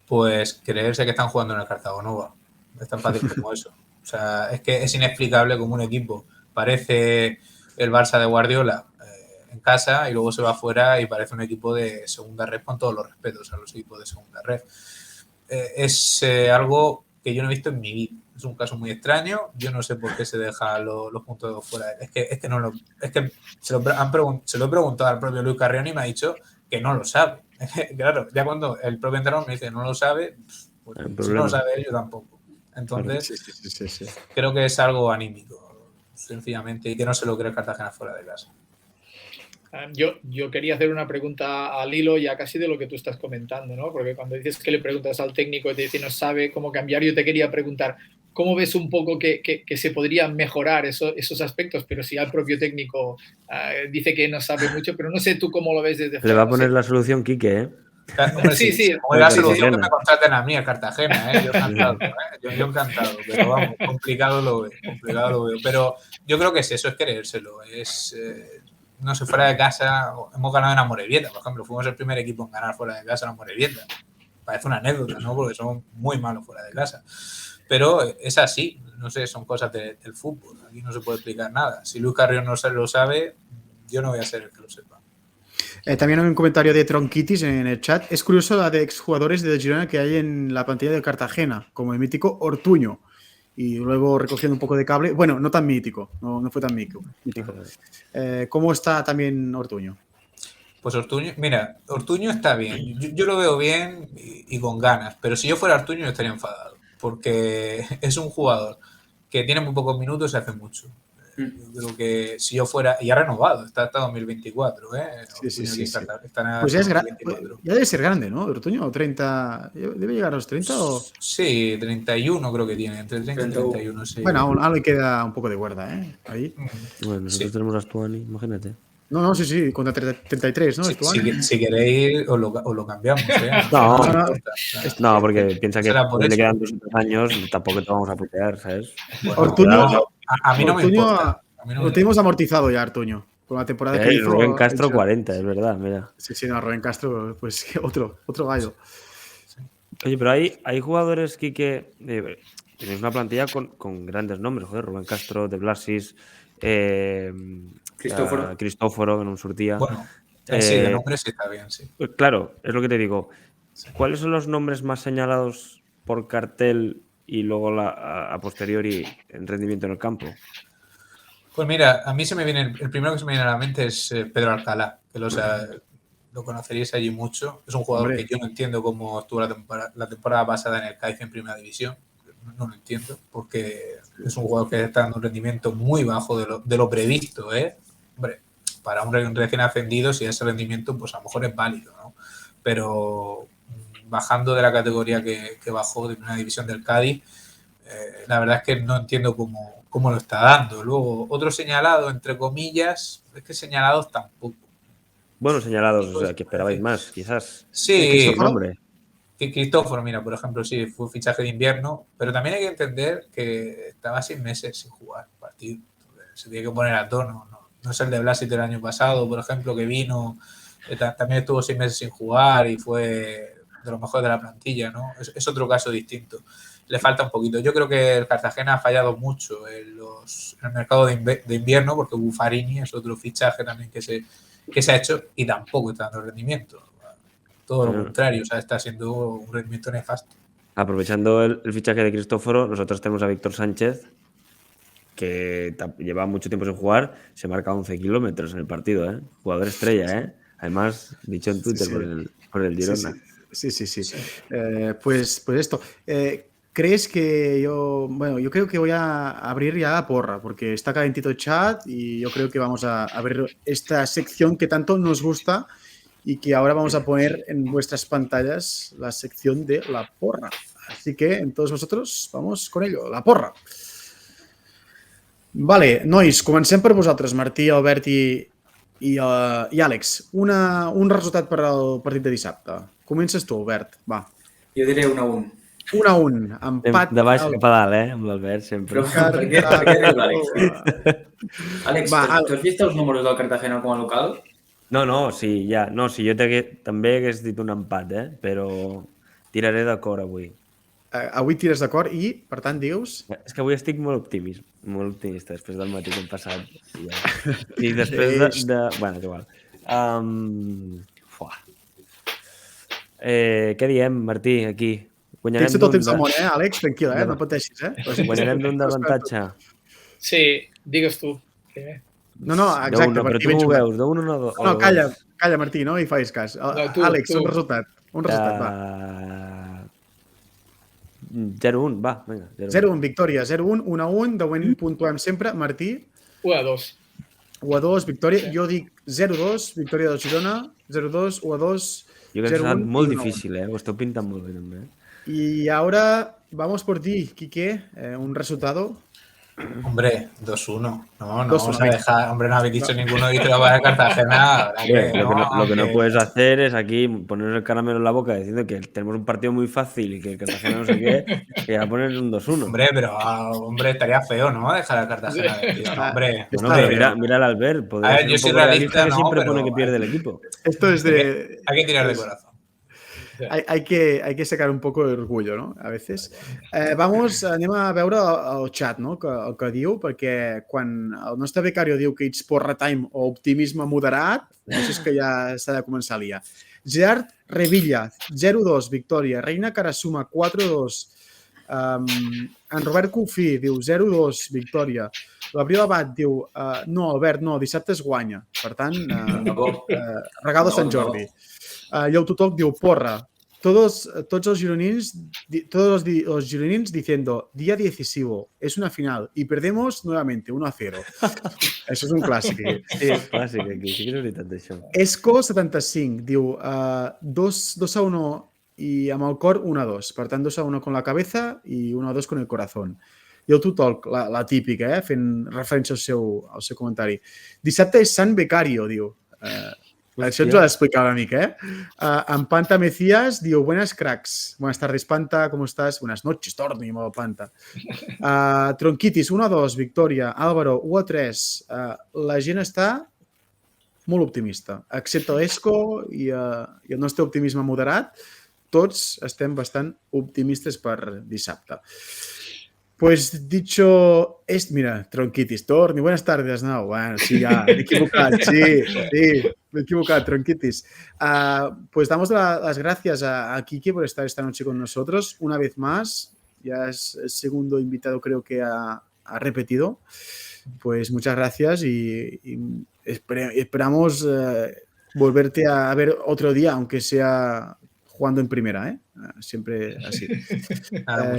Pues creerse que están jugando en el Cartagonova. Es tan fácil como eso. O sea, es que es inexplicable como un equipo parece el Barça de Guardiola en casa y luego se va afuera y parece un equipo de segunda red, con todos los respetos a los equipos de segunda red. Es algo que yo no he visto en mi vida. Es un caso muy extraño. Yo no sé por qué se deja los puntos fuera. Es que se lo he preguntado al propio Luis Carrión y me ha dicho que no lo sabe. Claro, ya cuando el propio entrenador me dice que no lo sabe, pues, si no lo sabe yo tampoco. Entonces, sí. Creo que es algo anímico, sencillamente, y que no se lo cree el Cartagena fuera de casa. Yo quería hacer una pregunta al hilo ya casi de lo que tú estás comentando, ¿no? Porque cuando dices que le preguntas al técnico y te dice no sabe cómo cambiar, yo te quería preguntar, ¿cómo ves un poco que se podrían mejorar esos aspectos? Pero si el propio técnico dice que no sabe mucho, pero no sé tú cómo lo ves desde fuera. Le va a poner la solución Quique, ¿eh? Hombre, sí. Como la solución que me contraten a mí, el Cartagena, Yo encantado, Yo encantado, pero vamos, complicado lo veo. Pero yo creo que es eso, es creérselo. no sé, fuera de casa hemos ganado en Amorebieta, por ejemplo. Fuimos el primer equipo en ganar fuera de casa en Amorebieta. Parece una anécdota, ¿no? Porque somos muy malos fuera de casa. Pero es así, no sé, son cosas del fútbol. Aquí no se puede explicar nada. Si Luis Carrión no lo sabe, yo no voy a ser el que lo sepa. También hay un comentario de Tronquitis en el chat. Es curioso la de exjugadores de Girona que hay en la plantilla de Cartagena, como el mítico Ortuño. Y luego recogiendo un poco de cable. Bueno, no tan mítico, no fue tan mítico. ¿Cómo está también Ortuño? Pues Ortuño, mira, Ortuño está bien. Yo lo veo bien y con ganas. Pero si yo fuera Ortuño, yo estaría enfadado. Porque es un jugador que tiene muy pocos minutos y hace mucho. Yo creo que si yo fuera... Y ha renovado, está hasta 2024, ¿eh? Sí. Está Pues ya es grande. 2024. Ya debe ser grande, ¿no? Ortuño, 30... ¿Debe llegar a los 30 o...? Sí, 31 creo que tiene, entre 30 y 31, sí. Bueno, aún le queda un poco de guarda, ¿eh? Ahí. Bueno, nosotros tenemos a Stuani, imagínate. No, sí, contra 33, ¿no? Si queréis, os lo cambiamos, ¿eh? No, porque piensa que le quedan 2 o 3 años y tampoco te vamos a putear, ¿sabes? Bueno, Ortuño, a mí no me importa. Lo tenemos amortizado ya, Artuño. Con la temporada que hizo. Rubén Castro 40, es verdad, mira. Sí, no, Rubén Castro, pues otro gallo. Oye, pero hay jugadores que tenéis una plantilla con grandes nombres, joder, Rubén Castro, De Blasis, Cristóforo, que no sortía. Bueno, sí, de nombres sí está bien, sí. Pues claro, es lo que te digo. ¿Cuáles son los nombres más señalados por cartel y luego a posteriori en rendimiento en el campo? Pues mira, a mí el primero que se me viene a la mente es Pedro Alcalá, que lo conoceríais allí mucho. Es un jugador que yo no entiendo cómo estuvo la temporada pasada en el Cádiz en Primera División. No lo entiendo, porque es un jugador que está dando un rendimiento muy bajo de lo previsto, ¿eh? Hombre, para un recién ascendido, si ese rendimiento, pues a lo mejor es válido, ¿no? Pero bajando de la categoría que bajó de Primera División del Cádiz, la verdad es que no entiendo cómo lo está dando. Luego, otro señalado, entre comillas, es que señalados tampoco. Bueno, señalados, o sea, que esperabais más, quizás. Sí, hombre. Cristóforo, mira, por ejemplo, sí, fue fichaje de invierno, pero también hay que entender que estaba 6 meses sin jugar partido. Se tiene que poner a tono. No es el de Blasit del año pasado, por ejemplo, que vino, también estuvo 6 meses sin jugar y fue de los mejores de la plantilla, ¿no? Es otro caso distinto. Le falta un poquito. Yo creo que el Cartagena ha fallado mucho en el mercado de invierno, porque Buffarini es otro fichaje también que se ha hecho y tampoco está dando rendimiento. Todo lo contrario, o sea, está siendo un rendimiento nefasto. Aprovechando el fichaje de Cristóforo, nosotros tenemos a Víctor Sánchez, que lleva mucho tiempo sin jugar, se marca 11 kilómetros en el partido, ¿eh? Jugador estrella, ¿eh? Además, dicho en Twitter por el Girona. Sí. Pues esto. ¿Crees que yo creo que voy a abrir ya la porra, porque está calentito el chat y yo creo que vamos a abrir esta sección que tanto nos gusta y que ahora vamos a poner en vuestras pantallas, la sección de la porra. Así que, en todos vosotros, vamos con ello, la porra. Vale, nois, comencem per vosaltres, Martí, Albert i Àlex. Un resultat per al partit de dissabte. Comences tu, Albert, va. Jo diré 1-1. 1-1, empat. De baix cap a dalt, amb l'Albert, sempre. Però per què dius l'Àlex? Àlex, tu has vist els números del Cartagena com a local? No, sí, ja. No, sí, jo també hagués dit un empat, però tiraré d'acord avui. Avui tires d'acord i, per tant, dius... És que avui estic molt optimista després del matí que hem passat. I després de... Bueno, és igual. Què diem, Martí, aquí? Tens tot el temps al món, Àlex? Tranquil, no pateixis, Guanyarem d'un d'avantatge. Sí, digues tu. No, exacte. Però tu ho veus, d'un o dos? No, calla, Martí, no hi facis cas. Àlex, un resultat, va. 0-1, va, vinga. 0-1, victòria, 0-1, 1-1, de moment puntuem sempre. Martí? 1-2. 1-2, victòria. Jo dic 0-2, victòria del Girona. 0-2, 1-2, 0-1. Jo crec que serà molt difícil, ho esteu pintant molt bé, també. Y ahora vamos por ti, Quique. Un resultado. Hombre, 2-1. No 2-1, vamos a venga. dejar. Hombre, no habéis dicho ninguno y te lo va a Cartagena. ¿Verdad que Lo que no que- puedes hacer es aquí poner el caramelo en la boca diciendo que tenemos un partido muy fácil y que el Cartagena no sé qué, y ya poner un 2-1. Hombre, pero hombre, estaría feo, ¿no? Dejar a Cartagena de tío, no, hombre. Bueno, Está pero bien. mira al Albert, A podría ver, ser yo un soy poco realista realista, que no, siempre pero pone que pierde el equipo. Esto es de... Hay que tirar de corazón. Hay que sacar un poco de orgullo, no? A veces. Anem a veure el xat, no? El que diu, perquè quan el nostre becario diu que ets porra time o optimisme moderat, això és que ja s'ha de començar a liar. Gerard Revilla, 0-2, victòria. Reina Carasuma, 4-2. En Robert Confí diu 0-2, victòria. L'Abril Abad diu no, Albert, no, dissabte es guanya. Per tant, regal de Sant Jordi. Lleu Totoc diu porra. Todos los gironins diciendo día decisivo, es una final y perdemos nuevamente 1-0. Eso es un clásico. Sí, és clàssic aquí, sí que és veritat això. Esco75 diu 2-1 i amb el cor 1-2. Per tant, 2-1 con la cabeza i 1-2 con el corazón. I el Tutolc, la típica, fent referència al seu comentari. Dissabte és Sant Becario, diu. Això ens ho ha d'explicar una mica, En Panta Mecías diu, buenas cracks. Buenas tardes, Panta, ¿cómo estás? Buenas noches, Torni, modo Panta. Tronquitis, 1-2, victòria. Álvaro, 1-3. La gent està molt optimista, excepte l'Esco i el nostre optimisme moderat. Tots estem bastant optimistes per dissabte. Pues dicho esto, mira, Tronquitis, Torni, buenas tardes, no, bueno, sí, ya, me he equivocado, sí, me he equivocado, Tronquitis. Pues damos las gracias a Kike por estar esta noche con nosotros, una vez más, ya es el segundo invitado creo que ha repetido, pues muchas gracias y esperamos volverte a ver otro día, aunque sea jugando en primera, siempre así. Nada,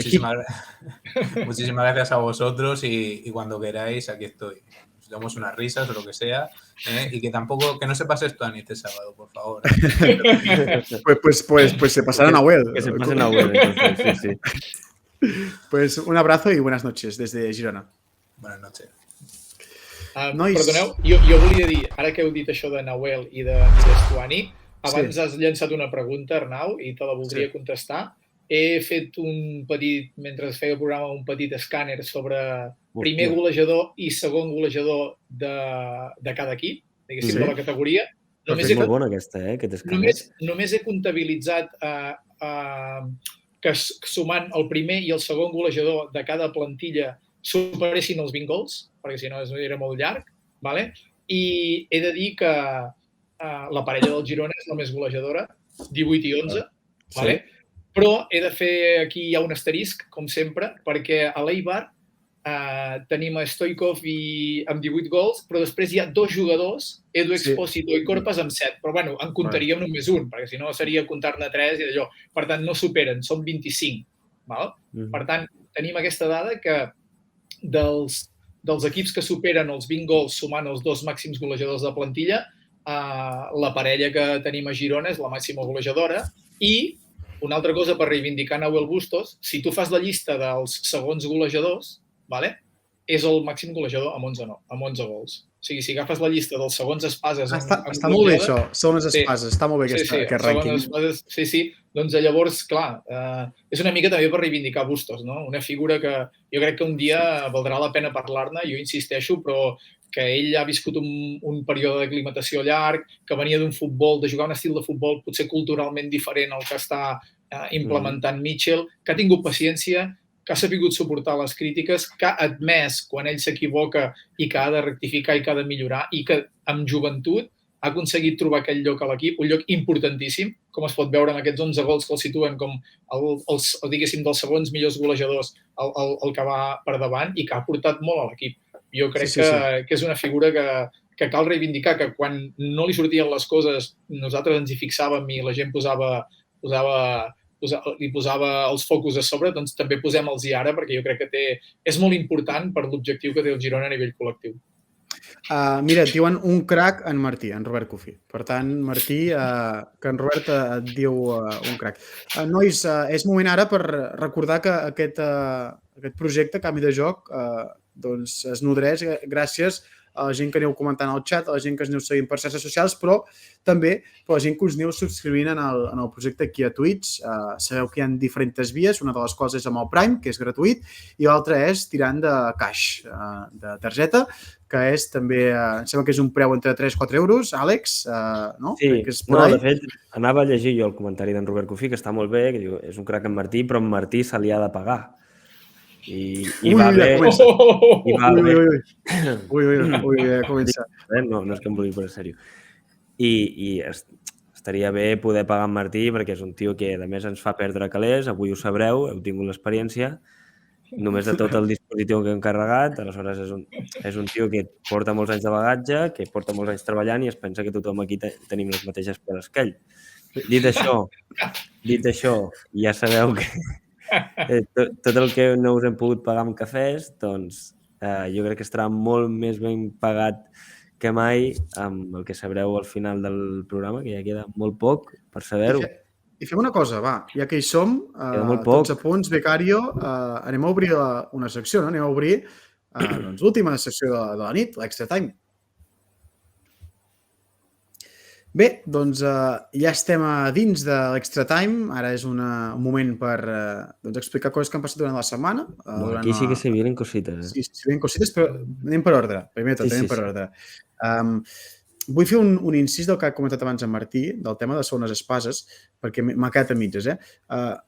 muchísimas gracias a vosotros y cuando queráis, aquí estoy. Nos damos unas risas o lo que sea, y que tampoco, que no se pase esto a este sábado, por favor. Pues se pasará a Nahuel. Que se pase a Nahuel, entonces, sí. Pues un abrazo y buenas noches desde Girona. Buenas noches. Perdoneu, jo volia dir, ara que heu dit això de Nahuel i d'Estuani, abans has llançat una pregunta, Arnau, i te la voldria contestar. He fet mentre es feia el programa, un petit escàner sobre primer golejador i segon golejador de cada equip, diguéssim, de la categoria. És molt bona aquesta, aquest escàner. Només he comptabilitzat que sumant el primer i el segon golejador de cada plantilla superessin els 20 gols, perquè si no era molt llarg, i he de dir que la parella del Girona és la més golejadora, 18 i 11, però he de fer aquí ja un asterisc, com sempre, perquè a l'Eibar tenim a Stoikov amb 18 gols, però després hi ha dos jugadors, Edu Expósito i Corpas, amb 7. Però bueno, en comptaríem només un, perquè si no seria comptar-ne 3 i d'allò. Per tant, no superen, són 25. Per tant, tenim aquesta dada que dels equips que superen els 20 gols sumant els dos màxims golejadors de plantilla, la parella que tenim a Girona és la màxima golejadora i una altra cosa per reivindicar Nahuel Bustos, si tu fas la llista dels segons golejadors, és el màxim golejador amb 11 gols. O sigui, si agafes la llista dels segons espases... Està molt bé això, segones espases, està molt bé aquest rànquing. Sí, doncs llavors, clar, és una mica també per reivindicar Bustos, no? Una figura que jo crec que un dia valdrà la pena parlar-ne, jo insisteixo, però que ell ha viscut un període d'aclimatació llarg, que venia d'un futbol, de jugar un estil de futbol potser culturalment diferent al que està implementant Mitchell, que ha tingut paciència, que ha sabut suportar les crítiques, que ha admès quan ell s'equivoca i que ha de rectificar i que ha de millorar i que amb joventut ha aconseguit trobar aquell lloc a l'equip, un lloc importantíssim, com es pot veure en aquests 11 gols que el situen com diguéssim, dels segons millors golejadors el que va per davant i que ha portat molt a l'equip. Jo crec que és una figura que cal reivindicar, que quan no li sortien les coses nosaltres ens hi fixàvem i la gent li posava els focus a sobre, doncs també posem-los-hi ara perquè jo crec que és molt important per l'objectiu que té el Girona a nivell col·lectiu. Mira, et diuen un crac en Martí, en Robert Cofí. Per tant, Martí, que en Robert et diu un crac. Nois, és moment ara per recordar que aquest projecte, Canvi de Joc, doncs es nodreix gràcies a la gent que aneu comentant al xat, a la gent que ens aneu seguint per xarxes socials, però també per la gent que us aneu subscrivint en el projecte aquí a Twitch. Sabeu que hi ha diferents vies, una de les quals és amb el Prime, que és gratuït, i l'altra és tirant de cash, de targeta, que és també, em sembla que és un preu entre 3 i 4 euros, Àlex, no? Sí, Que és por ahí. de fet, anava a llegir jo el comentari d'en Robert Cofí, que està molt bé, que diu, és un crac en Martí, però en Martí se li ha de pagar. I va bé... Ui, ja comença. No és que em vulgui posar seriós. I estaria bé poder pagar en Martí, perquè és un tio que, a més, ens fa perdre calés, avui ho sabreu, heu tingut l'experiència, només de tot el dispositiu que hem carregat, aleshores és un tio que porta molts anys de bagatge, que porta molts anys treballant i es pensa que tothom aquí tenim les mateixes peles que ell. Dit això, ja sabeu que tot el que no us hem pogut pagar amb cafès, doncs jo crec que estarà molt més ben pagat que mai amb el que sabreu al final del programa, que ja queda molt poc per saber-ho. I fem una cosa, va, ja que hi som, tots a punts, Becario, anem a obrir una secció, no? Anem a obrir l'última secció de la nit, l'Extra Time. Bé, doncs ja estem a dins de l'Extra Time. Ara és un moment per explicar coses que han passat durant la setmana. Aquí sí que se vienen cosites. Sí, se vienen cosites, però anem per ordre. Primer tot, anem per ordre. Vull fer un incís del que ha comentat abans en Martí, del tema de segones espases, perquè m'ha quedat a mitges.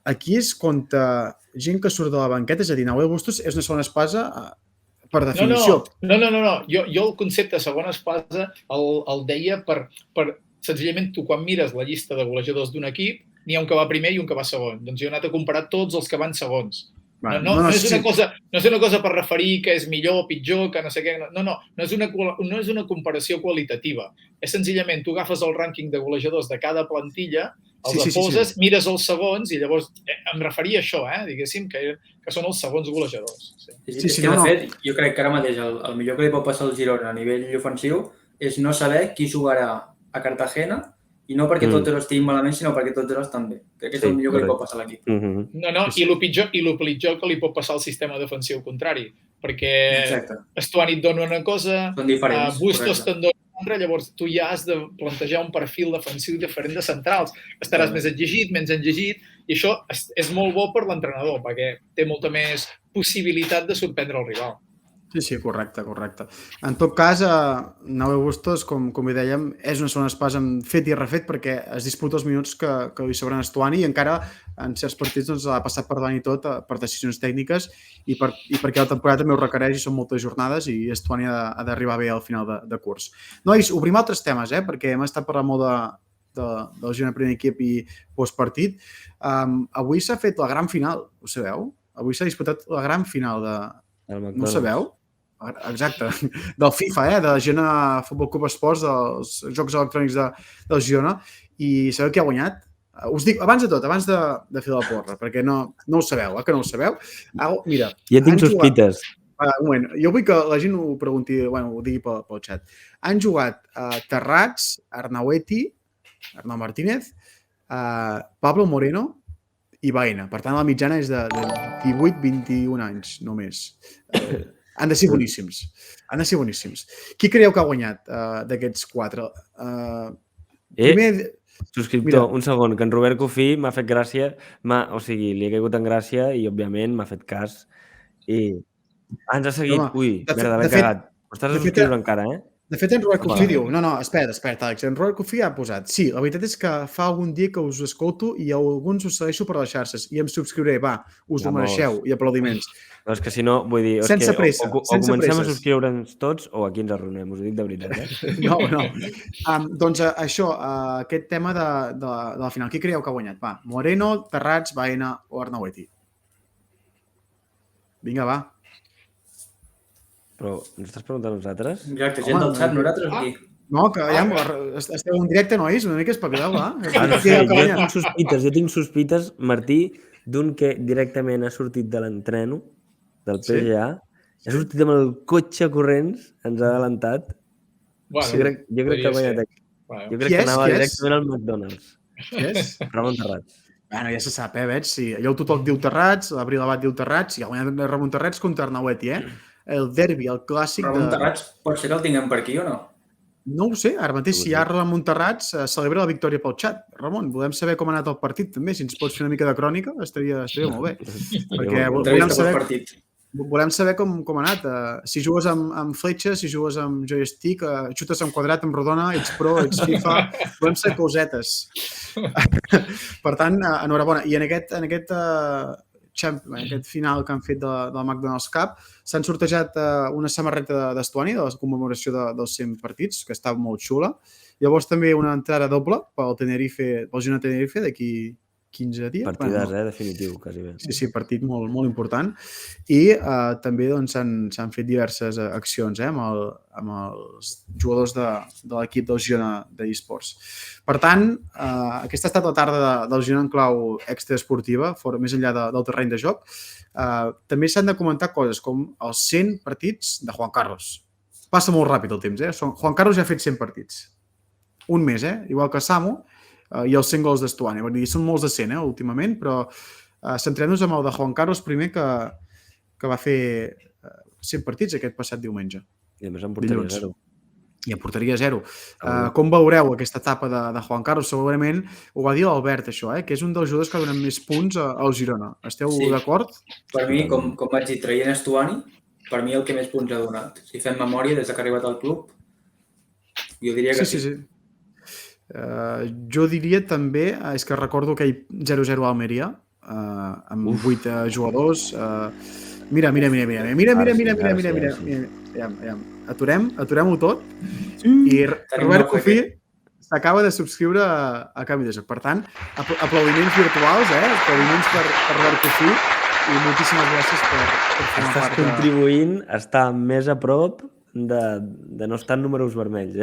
Aquí és contra gent que surt de la banqueta, és a dir, Nahuel Bustos és una segona espasa per definició. No. Jo el concepte de segona espasa el deia per senzillament tu quan mires la llista de golejadors d'un equip, n'hi ha un que va primer i un que va segon. Doncs jo he anat a comparar tots els que van segons. No és una cosa per referir que és millor o pitjor, que no sé què. No és una comparació qualitativa. És senzillament, tu agafes el rànquing de golejadors de cada plantilla, els poses, mires els segons i llavors em referia a això, diguéssim, que són els segons golejadors. De fet, jo crec que ara mateix el millor que li pot passar al Girona a nivell ofensiu és no saber qui jugarà a Cartagena i no perquè tots dos estiguin malament, sinó perquè tots dos estan bé. Crec que és el millor que li pot passar a l'equip. I el pitjor que li pot passar al sistema defensiu contrari, perquè Estuani et dona una cosa, Bustos te'n dona una altra, llavors tu ja has de plantejar un perfil defensiu diferent de centrals. Estaràs més exigit, menys exigit, i això és molt bo per l'entrenador, perquè té molta més possibilitat de sorprendre el rival. Sí, correcte. En tot cas, Nahuel Bustos, com hi dèiem, és una segona espasa fet i refet perquè es disputa els minuts que li sobren a Estuani i encara en certs partits ha passat per davant i tot per decisions tècniques i perquè la temporada també ho requereix i són moltes jornades i Estuani ha d'arribar bé al final de curs. Nois, obrim altres temes, perquè hem estat parlant molt del Girona primer equip i postpartit. Avui s'ha fet la gran final, ho sabeu? Avui s'ha disputat la gran final de... No ho sabeu? Exacte, del FIFA, de Girona Futbol Club Esports, dels jocs electrònics del Girona, i sabeu qui ha guanyat? Us dic, abans de tot, abans de fer la porra, perquè no ho sabeu, que no ho sabeu. Mira, ja tinc sospites. Un moment, jo vull que la gent ho pregunti, ho digui pel xat. Han jugat Terrats, Arnaueti, Arnau Martínez, Pablo Moreno i Baena. Per tant, la mitjana és de 18-21 anys, només. Han de ser boníssims. Qui creieu que ha guanyat d'aquests 4? Subscriptor, un segon, que en Robert Cofí m'ha fet gràcia, o sigui, li ha caigut en gràcia i, òbviament, m'ha fet cas. I ens ha seguit. Ui, merda, l'he cagat. Ho estàs a subscriure encara, De fet, en Robert Cofí diu... No, espera, Àlex. En Robert Cofí ha posat... Sí, la veritat és que fa algun dia que us escolto i alguns us segueixo per les xarxes i em subscriuré. Va, us ho mereixeu i aplaudiments. No, és que si no, vull dir... Sense pressa. O comencem a subscriure'ns tots o aquí ens arruïnem, us ho dic de veritat. No. Doncs això, aquest tema de la final. Qui creieu que ha guanyat? Va, Moreno, Terrats, Baena o Arnaueti? Vinga, va. Però ens estàs preguntant a nosaltres? Exacte, gent del xat, nosaltres aquí. No, que ja esteu en directe, nois, una mica espavileu, va. Jo tinc sospites, Martí, d'un que directament ha sortit de l'entreno, del PGA, Ha sortit amb el cotxe corrents, ens ha adelantat. Bueno, jo crec que ha guanyat aquí. Bueno. Jo crec que anava directament al McDonald's. Qui és? Ramon Terrats. Bueno, ja se sap, veig, sí. Allò el Totoc diu Terrats, l'Abril Abat diu Terrats, i ha guanyat Ramon Terrats contra Arnaueti, El derbi, el clàssic Ramon Terrats, pot ser que el tinguem per aquí o no? No ho sé, ara mateix, si hi ha Ramon Terrats, celebra la victòria pel xat. Ramon, volem saber com ha anat el partit, també. Si ens pots fer una mica de crònica, estaria molt bé. Perquè volem saber com ha anat. Si jugues amb fletxa, si jugues amb joystick, xutes amb quadrat, amb rodona, ets pro, ets FIFA... Volem saber cosetes. Per tant, enhorabona. I en aquest final que han fet del McDonald's Cup s'han sortejat una samarreta d'Estuani de la commemoració dels 100 partits, que està molt xula. Llavors també una entrada doble pel Girona Tenerife d'aquí 15 dies. Partidàs, definitiu, quasi bé. Sí, partit molt, molt important. I també s'han fet diverses accions amb els jugadors de l'equip del Girona d'eSports. Per tant, aquesta ha estat la tarda del Girona en clau extraesportiva, més enllà del terreny de joc. També s'han de comentar coses com els 100 partits de Juan Carlos. Passa molt ràpid el temps, Juan Carlos ja ha fet 100 partits. Un mes, igual que Samu, i els 100 gols d'Estuani. Són molts de 100, últimament, però centrem-nos amb el de Juan Carlos primer, que va fer 100 partits aquest passat diumenge. I a més en porteria 0. I en porteria 0. Com veureu aquesta etapa de Juan Carlos? Segurament ho va dir l'Albert, això, que és un dels jugadors que donen més punts al Girona. Esteu d'acord? Per mi, com vaig dir, traient Estuani, per mi el que més punts ha donat. Si fem memòria, des que ha arribat al club, jo diria que sí. Sí. Jo diria també, és que recordo aquell 0-0 a Almeria, amb 8 jugadors. Mira. Aturem-ho tot. I Robert Cofí s'acaba de subscriure a Canvi de Joc. Per tant, aplaudiments virtuals, aplaudiments per Robert Cofí i moltíssimes gràcies per formar part. Estàs contribuint a estar més a prop de no estar en números vermells,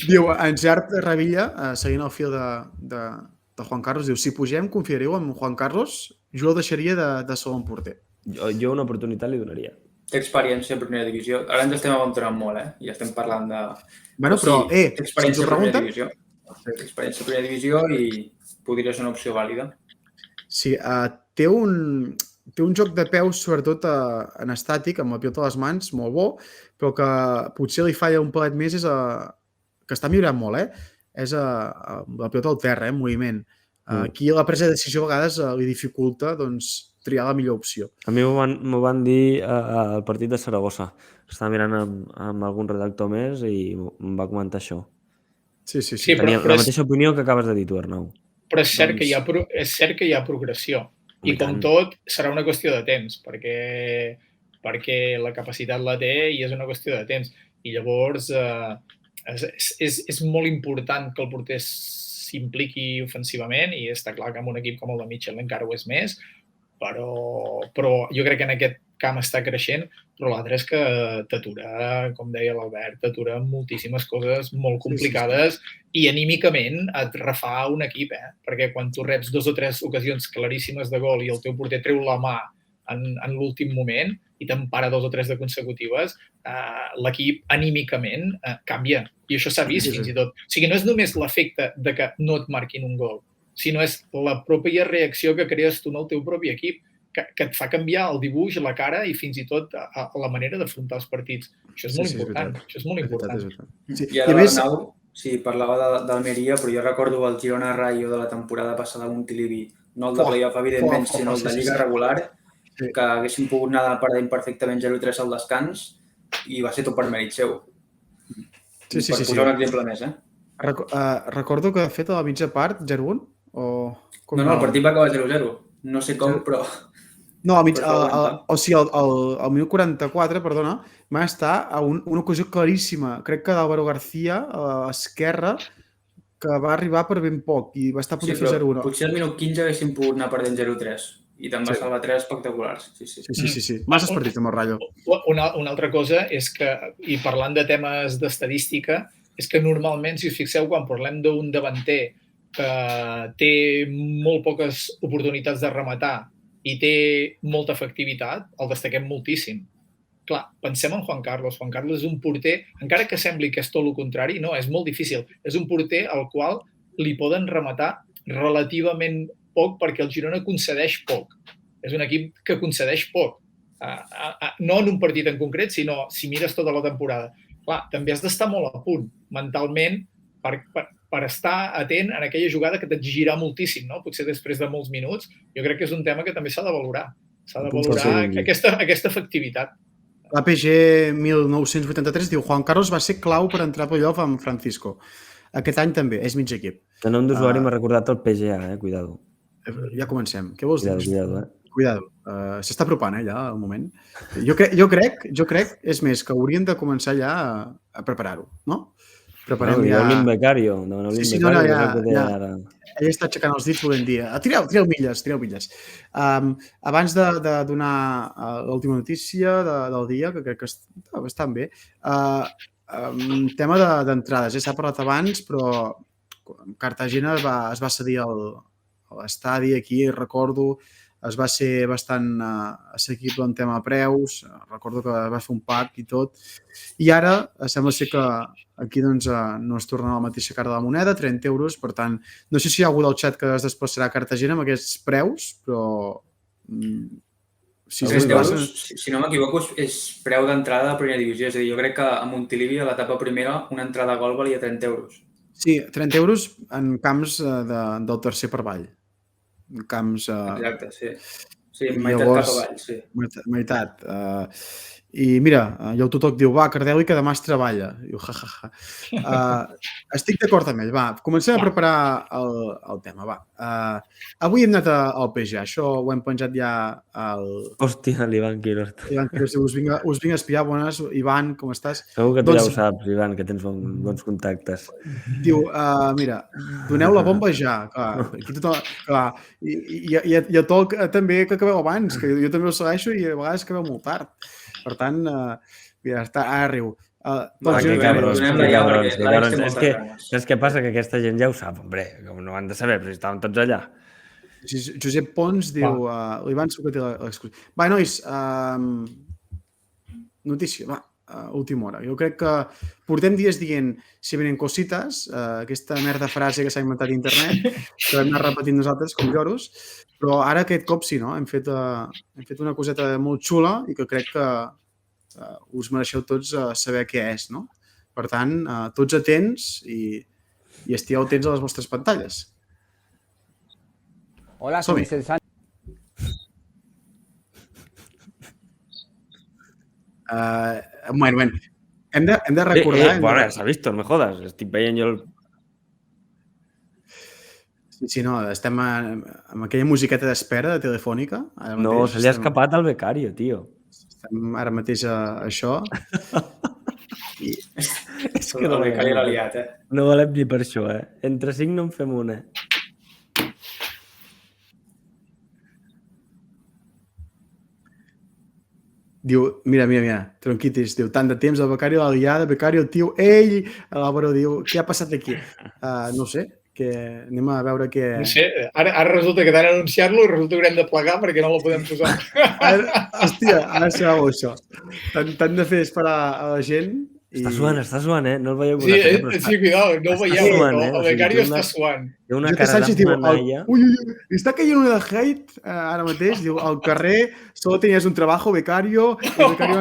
Diu, en Gerard Revilla, seguint el fil de Juan Carlos, diu, si pugem, confiaríeu en Juan Carlos? Jo el deixaria de segon porter. Jo una oportunitat li donaria. Té experiència en primera divisió. Ara ens estem aventurant molt, I estem parlant de... Bueno, però, té experiència en primera divisió. Té experiència en primera divisió i podria ser una opció vàlida. Sí, té un joc de peus, sobretot en estàtic, amb la pilota a les mans, molt bo, però que potser li falla un palet més, que està millorant molt, és la pilota al terra, en moviment. Aquí la presa de decisió a vegades li dificulta triar la millor opció. A mi m'ho van dir al partit de Saragossa. Estava mirant amb algun redactor més i em va comentar això. Sí. Tenia la mateixa opinió que acabes de dir tu, Arnau. Però és cert que hi ha progressió. I com tot, serà una qüestió de temps, perquè la capacitat la té i és una qüestió de temps. I llavors és molt important que el porter s'impliqui ofensivament i està clar que en un equip com el de Mitchell encara ho és més, però jo crec que en aquest camp està creixent, però l'altre és que t'atura, com deia l'Albert, t'atura moltíssimes coses molt complicades i anímicament et refà un equip, perquè quan tu reps 2 o 3 ocasions claríssimes de gol i el teu porter treu la mà en l'últim moment i t'empara 2 o 3 de consecutives, l'equip anímicament canvia. I això s'ha vist fins i tot. O sigui, no és només l'efecte de que no et marquin un gol, sinó és la pròpia reacció que crees tu en el teu propi equip, que et fa canviar el dibuix, la cara i fins i tot la manera d'afrontar els partits. Això és molt important. Això és molt important. I ara l'Arnau, sí, parlava d'Almeria, però jo recordo el Girona Rayo de la temporada passada amb un Tilibi, no el de playoff, evidentment, sinó el de Lliga regular, que haguessin pogut anar perdent perfectament 0-3 al descans i va ser tot per mèrit seu. Per posar un exemple més, Recordo que ha fet a la mitja part 0-1? No, el partit va acabar 0-0. No sé com, però... No, o sigui, al minut 44, perdona, va estar a una ocasió claríssima. Crec que d'Álvaro García, a l'esquerra, que va arribar per ben poc i va estar a punt de fer 0-1. Potser al minut 15 haguéssim pogut anar perdent 0-3 i te'n va salvar 3 espectaculars. Sí. Masses partits amb el Rayo. Una altra cosa és que, i parlant de temes d'estadística, és que normalment, si us fixeu, quan parlem d'un davanter que té molt poques oportunitats de rematar i té molta efectivitat, el destaquem moltíssim. Clar, pensem en Juan Carlos. Juan Carlos és un porter, encara que sembli que és tot el contrari, no, és molt difícil. És un porter al qual li poden rematar relativament poc perquè el Girona concedeix poc. És un equip que concedeix poc. No en un partit en concret, sinó si mires tota la temporada. Clar, també has d'estar molt a punt mentalment per estar atent en aquella jugada que t'exigirà moltíssim, no? Potser després de molts minuts. Jo crec que és un tema que també s'ha de valorar. S'ha de valorar aquesta efectivitat. L'APG 1983 diu Juan Carlos va ser clau per entrar a playoff amb Francisco. Aquest any també, és mig equip. El nom d'usuari m'ha recordat el PGA, cuidado. Ja comencem. Què vols dir? Cuidado. Cuidado. S'està apropant, ja, el moment. Jo crec, és més, que hauríem de començar ja a preparar-ho, no? Preparem ja... Demana-li un becario. Sí, no, ja. Ell està aixecant els dits volent dir tireu milles. Abans de donar l'última notícia del dia, que crec que està bastant bé, tema d'entrades. S'ha parlat abans, però Cartagena es va cedir a l'estadi aquí, recordo, es va ser bastant assequible en tema de preus, recordo que va fer un pack i tot, i ara sembla ser que aquí no es torna a la mateixa cara de la moneda, 30 euros, per tant, no sé si hi ha algú del xat que es desplaçarà a Cartagena amb aquests preus, però... Si no m'equivoco, és preu d'entrada a primera divisió, és a dir, jo crec que a Montilivi, a l'etapa primera, una entrada a gol valia 30 euros. Sí, 30 euros en camps del tercer per avall. Camps... Exacte, sí. Sí, meitat cap avall, sí. Meitat. I mira, el Totoc diu, va, Cardeu, i que demà es treballa. Diu, ja. Estic d'acord amb ell, va. Comencem a preparar el tema, va. Avui hem anat al PGA, això ho hem penjat ja al... Hòstia, l'Ivan Quiroz. Ivan Quiroz, us vinc a espiar, bones. Ivan, com estàs? Segur que tu ja ho saps, Ivan, que tens bons contactes. Diu, mira, doneu la bomba ja, clar. Aquí tothom, clar. I a Tolc també que acabeu abans, que jo també ho segueixo i a vegades acabeu molt tard. Per tant, mira, ara riu. Que cabrons. És que passa que aquesta gent ja ho sap, hombre, com no ho han de saber, però estaven tots allà. Josep Pons diu, l'Ivan segur que té l'exclusió. Va, nois, notícia, va, última hora. Jo crec que portem dies dient si venen cosites, aquesta merda frase que s'ha inventat a internet, que vam anar repetint nosaltres com lloros, però ara aquest cop sí, no? Hem fet una coseta molt xula i que crec que us mereixeu tots saber què és, no? Per tant, tots atents i estigueu atents a les vostres pantalles. Hola, soy Michel Sánchez. Bueno, hem de recordar... Bueno, s'ha vist, no me jodas. Estic veient jo el... Sí, no, estem amb aquella musiqueta d'espera de Telefònica. No, se li ha escapat al becario, tio. Estem ara mateix a això. És que no becari l'ha liat, No valem ni per això, Entre 5 no en fem una. Diu, mira, Tronquitis, diu, tant de temps el becari l'ha liada, becari el tio, ell, l'Àlvaro diu, què ha passat aquí? No sé, que anem a veure què... No sé, ara resulta que t'han anunciar-lo i resulta que haurem de plegar perquè no la podem posar. Hòstia, ara serà bo això. T'han de fer esperar a la gent. Està suant, No el veieu. Sí, cuidado, no el veieu, el becario està suant. Té una cara de manalla. Ui, està caient una de hate ara mateix. Diu, al carrer solo tenías un trabajo, becario. El becario ha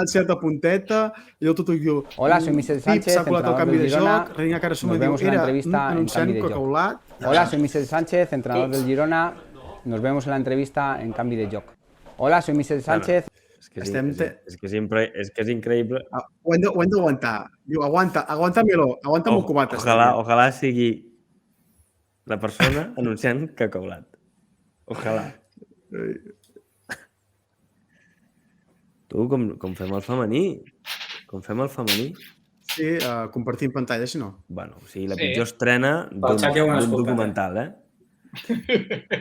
ensenyat la punteta. I el Tutuc diu... Hola, soy Michel Sánchez, entrenador del Girona. Nos vemos en la entrevista en Canvi de Joc. Hola, soy Michel Sánchez, entrenador del Girona. Nos vemos en la entrevista en Canvi de Joc. Hola, soy Michel Sánchez. És que és increïble. Ho hem d'aguantar. Diu, aguanta-me-lo cubates. Ojalà sigui la persona anunciant cacaulat. Ojalà. Tu, com fem el femení. Sí, compartim pantalla, si no. Bueno, o sigui, la pitjor estrena d'un documental,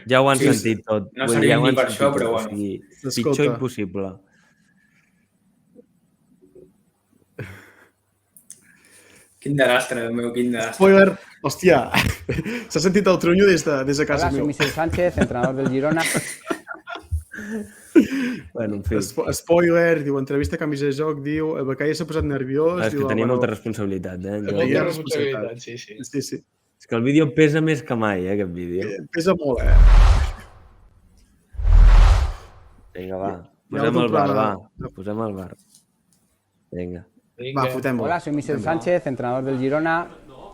Ja ho han sentit tot. No seria ni per això, però bueno. Pitjor impossible. Quin desastre, quin desastre. Spoiler, hòstia, s'ha sentit el trunyo des de casa meu. Hola, soy Michel Sánchez, entrenador del Girona. Bueno, en fi. Spoiler, diu, entrevista a canvis de joc, diu, el becari s'ha posat nerviós. És que tenia molta responsabilitat, Molta Tenia responsabilitat, sí. Sí. És que el vídeo pesa més que mai, aquest vídeo. Pesa molt, Vinga, va. Hi ha Posem algun el bar, programa- va. Posem el bar. Vinga. Va, fotem-ho. Hola, soy Michel Sánchez, entrenador del Girona.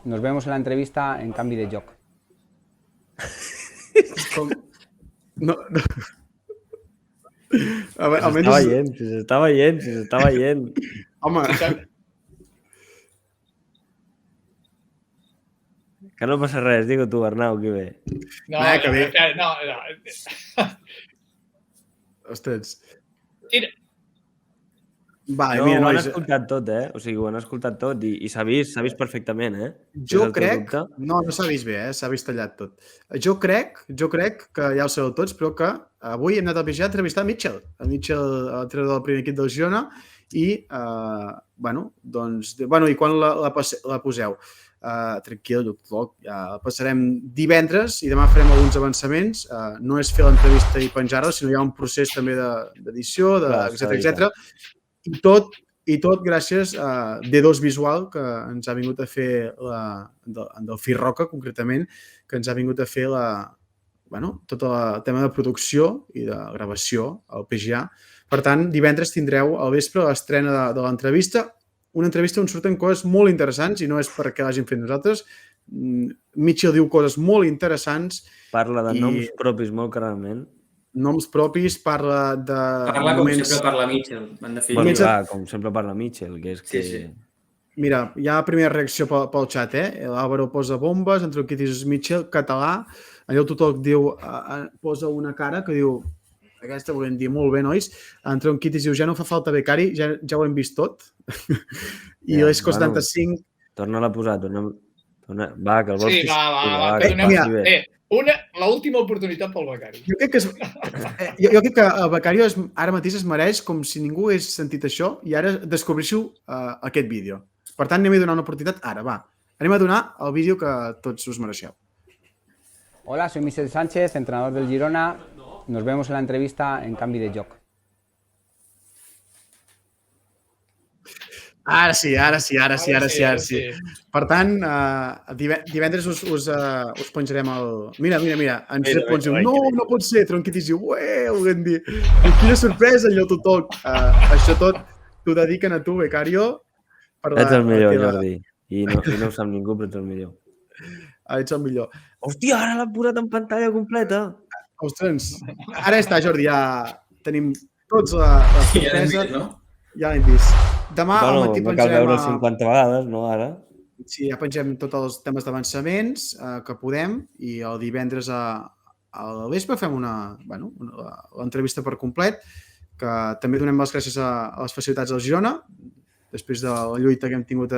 Nos vemos en la entrevista en Canvi de Joc. Com... No. S'està veient. Home, Que no passa res, digue tu, Arnau, qui ve. No, que bé. no. ostres. Tira. Va, No, mira, ho han nois, escoltat tot, O sigui, ho han escoltat tot i s'ha vist perfectament, jo És el teu crec... dubte? No s'ha vist bé, s'ha vist tallat tot. Jo crec que ja ho sabeu tots, però que avui hem anat al PGA a entrevistar a Mitchell, l'entrenador del primer equip del Girona, i, i quan la poseu? Tranquil, doctor, ja la passarem divendres i demà farem alguns avançaments. No és fer l'entrevista i penjar-la, sinó hi ha un procés també d'edició, etc. I tot gràcies a D2 Visual, que ens ha vingut a fer del Firroca, concretament, que ens ha vingut a fer tot el tema de producció i de gravació al PGA. Per tant, divendres tindreu al vespre l'estrena de l'entrevista, una entrevista on surten coses molt interessants i no és perquè l'hagin fet nosaltres. Mitchell diu coses molt interessants. Parla de noms propis molt clarament. Noms propis, parla de... Parla com sempre parla Mitchell, en definitiva. Bueno, com sempre parla Mitchell, que és que... Sí. Mira, hi ha la primera reacció pel xat, L'Àlvaro posa bombes, entre el que dius Mitchell, català, allò el tutor diu, posa una cara que diu, aquesta volem dir molt bé, nois, entre un Kitis diu, ja no fa falta becari, ja ho hem vist tot, i l'Esco 75... Torna-la a posar, va, que el vols... Sí, va, l'última oportunitat pel becari. Jo crec que el becari ara mateix es mereix com si ningú hagués sentit això i ara descobrixiu aquest vídeo. Per tant, anem a donar una oportunitat ara, va. Anem a donar el vídeo que tots us mereixeu. Hola, soy Michel Sánchez, entrenador del Girona. Nos vemos en la entrevista en Canvi de Joc. Ara sí. Per tant, divendres us penjarem el... Mira, en Josep Pons diu, no pot ser, Tronquitis diu, volem dir, quina sorpresa, allò totoc. Això tot t'ho dediquen a tu, becario. Ets el millor, Jordi, i no ho sap ningú, però ets el millor. Ets el millor. Hòstia, ara l'ha posat en pantalla completa. Ostres, ara està, Jordi, ja tenim tots la sorpresa. Ja l'hem vist. Demà al matí penjarem... No cal veure 50 vegades, no, ara? Sí, ja pengem tots els temes d'avançaments que podem i el divendres al vespre fem l'entrevista per complet, que també donem les gràcies a les facilitats del Girona, després de la lluita que hem tingut,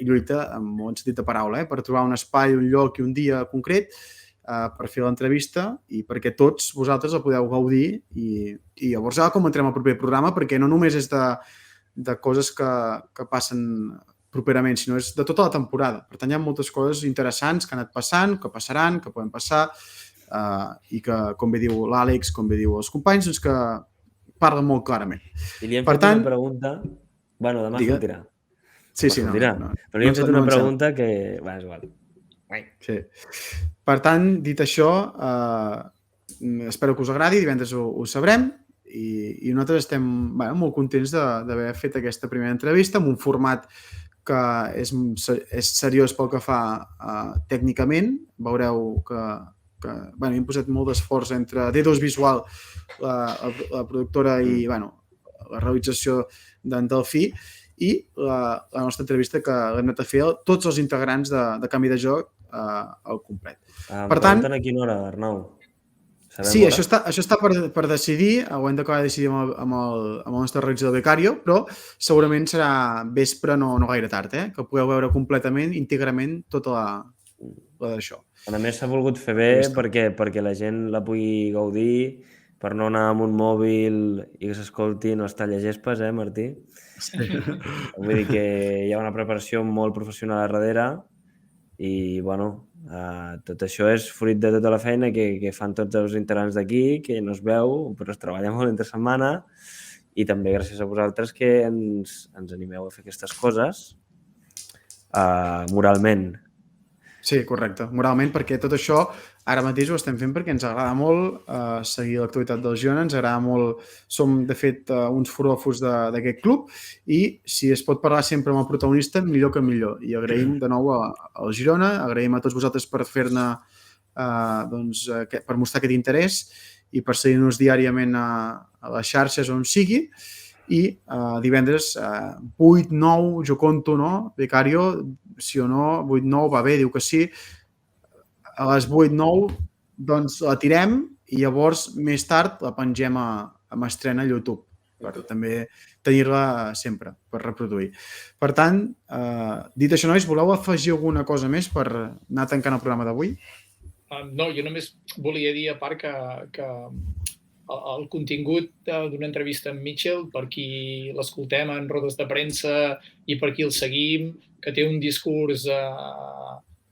lluita en molt sentit de paraula, per trobar un espai, un lloc i un dia concret per fer l'entrevista i perquè tots vosaltres la podeu gaudir i llavors ja com entrem al proper programa, perquè no només és de coses que passen properament, sinó és de tota la temporada. Per tant, hi ha moltes coses interessants que han anat passant, que passaran, que poden passar i que, com bé diu l'Àlex, com bé diu els companys, doncs que parlen molt clarament. I li hem fet una pregunta... Bueno, demà sortirà. Sí, no. Però li hem fet una pregunta que... Bueno, és igual. Sí. Per tant, dit això, espero que us agradi, divendres ho sabrem i nosaltres estem molt contents d'haver fet aquesta primera entrevista amb un format que és seriós pel que fa tècnicament. Veureu que hem posat molt d'esforç entre D2 Visual, la productora i la realització d'en Delfí i la nostra entrevista que l'hem anat a fer tots els integrants de Canvi de Joc al complet. Per tant, a quina hora, Arnau? Sí, això està per decidir, ho hem d'acabar de decidir amb el nostre realitzador becario, però segurament serà vespre, no gaire tard, que podeu veure completament, íntegrament, tota la d'això. A més, s'ha volgut fer bé perquè la gent la pugui gaudir, per no anar amb un mòbil i que s'escoltin els tallagespes, Martí? Sí. Vull dir que hi ha una preparació molt professional a darrere i, bueno, Tot això és fruit de tota la feina que fan tots els integrants d'aquí, que no es veu, però es treballa molt entre setmana, i també gràcies a vosaltres que ens animeu a fer aquestes coses moralment. Sí, correcte, moralment, perquè tot això ara mateix ho estem fent perquè ens agrada molt seguir l'actualitat del Girona, ens agrada molt, som de fet uns foròfors d'aquest club, i si es pot parlar sempre amb el protagonista, millor que millor. I agraïm de nou al Girona, agraïm a tots vosaltres per fer-ne, per mostrar aquest interès i per seguir-nos diàriament a les xarxes on sigui. I divendres 8-9, jo conto, no? Becario, sí o no, 8-9 va bé, diu que sí. A les 8-9 doncs la tirem i llavors més tard la pengem amb estrena a YouTube per també tenir-la sempre, per reproduir. Per tant, dit això, nois, voleu afegir alguna cosa més per anar tancant el programa d'avui? No, jo només volia dir a part que el contingut d'una entrevista amb Mitchell, per qui l'escoltem en rodes de premsa i per qui el seguim, que té un discurs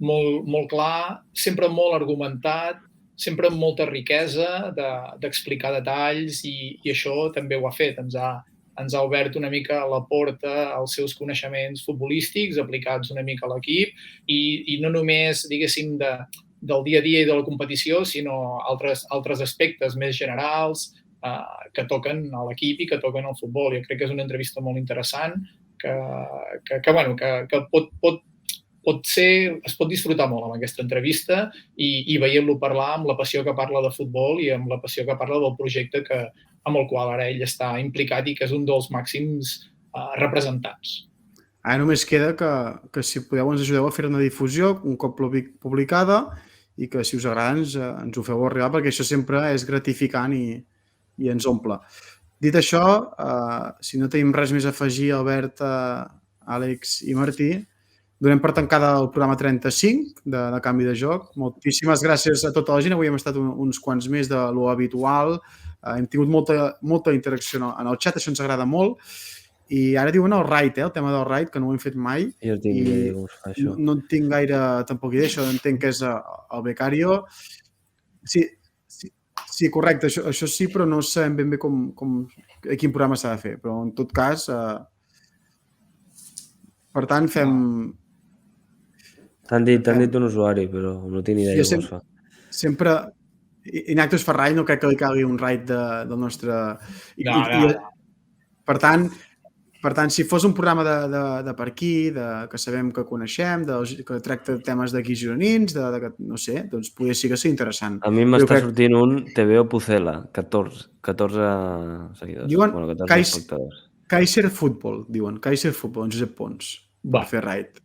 molt clar, sempre molt argumentat, sempre amb molta riquesa d'explicar detalls, i això també ho ha fet. Ens ha obert una mica la porta als seus coneixements futbolístics aplicats una mica a l'equip, i no només, diguéssim, del dia a dia i de la competició, sinó altres aspectes més generals que toquen a l'equip i que toquen al futbol. Jo crec que és una entrevista molt interessant que es pot disfrutar molt amb aquesta entrevista i veient-lo parlar amb la passió que parla de futbol i amb la passió que parla del projecte amb el qual ara ell està implicat i que és un dels màxims representants. Ara només queda que si podeu ens ajudeu a fer-ne difusió un cop publicada i que si us agrada ens ho feu arribar, perquè això sempre és gratificant i ens omple. Dit això, si no tenim res més a afegir, Albert, Àlex i Martí, donem per tancada el programa 35 de Canvi de Joc. Moltíssimes gràcies a tota la gent. Avui hem estat uns quants més de lo habitual. Hem tingut molta interacció en el xat, això ens agrada molt. I ara diuen el raid, el tema del raid, que no ho hem fet mai. Jo tinc idea com es fa això. No en tinc gaire tampoc idea, això entenc que és el becario. Sí, correcte, això sí, però no sabem ben bé a quin programa s'ha de fer. Però en tot cas, per tant, fem... T'han dit un usuari, però no tinc idea com es fa. Sempre... Inactus fa raid, no crec que li calgui un raid del nostre... Per tant, si fos un programa de per aquí, que sabem que coneixem, que tracta temes d'aquí gironins, no sé, doncs podria ser que sigui interessant. A mi m'està sortint un TVO Pucela, 14 seguidors. Diuen 14 espectadors. Kaiser Futbol, diuen. Kaiser Futbol, en Josep Pons, per fer raid.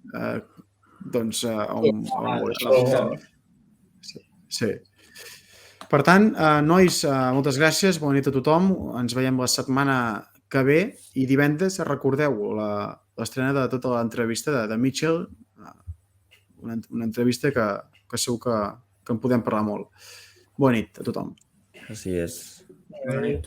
Doncs... Sí. Per tant, nois, moltes gràcies, bona nit a tothom. Ens veiem la setmana que ve, i divendres recordeu l'estrena de tota l'entrevista de Mitchell, una entrevista que segur que en podem parlar molt. Bona nit a tothom. Així és. Bona nit.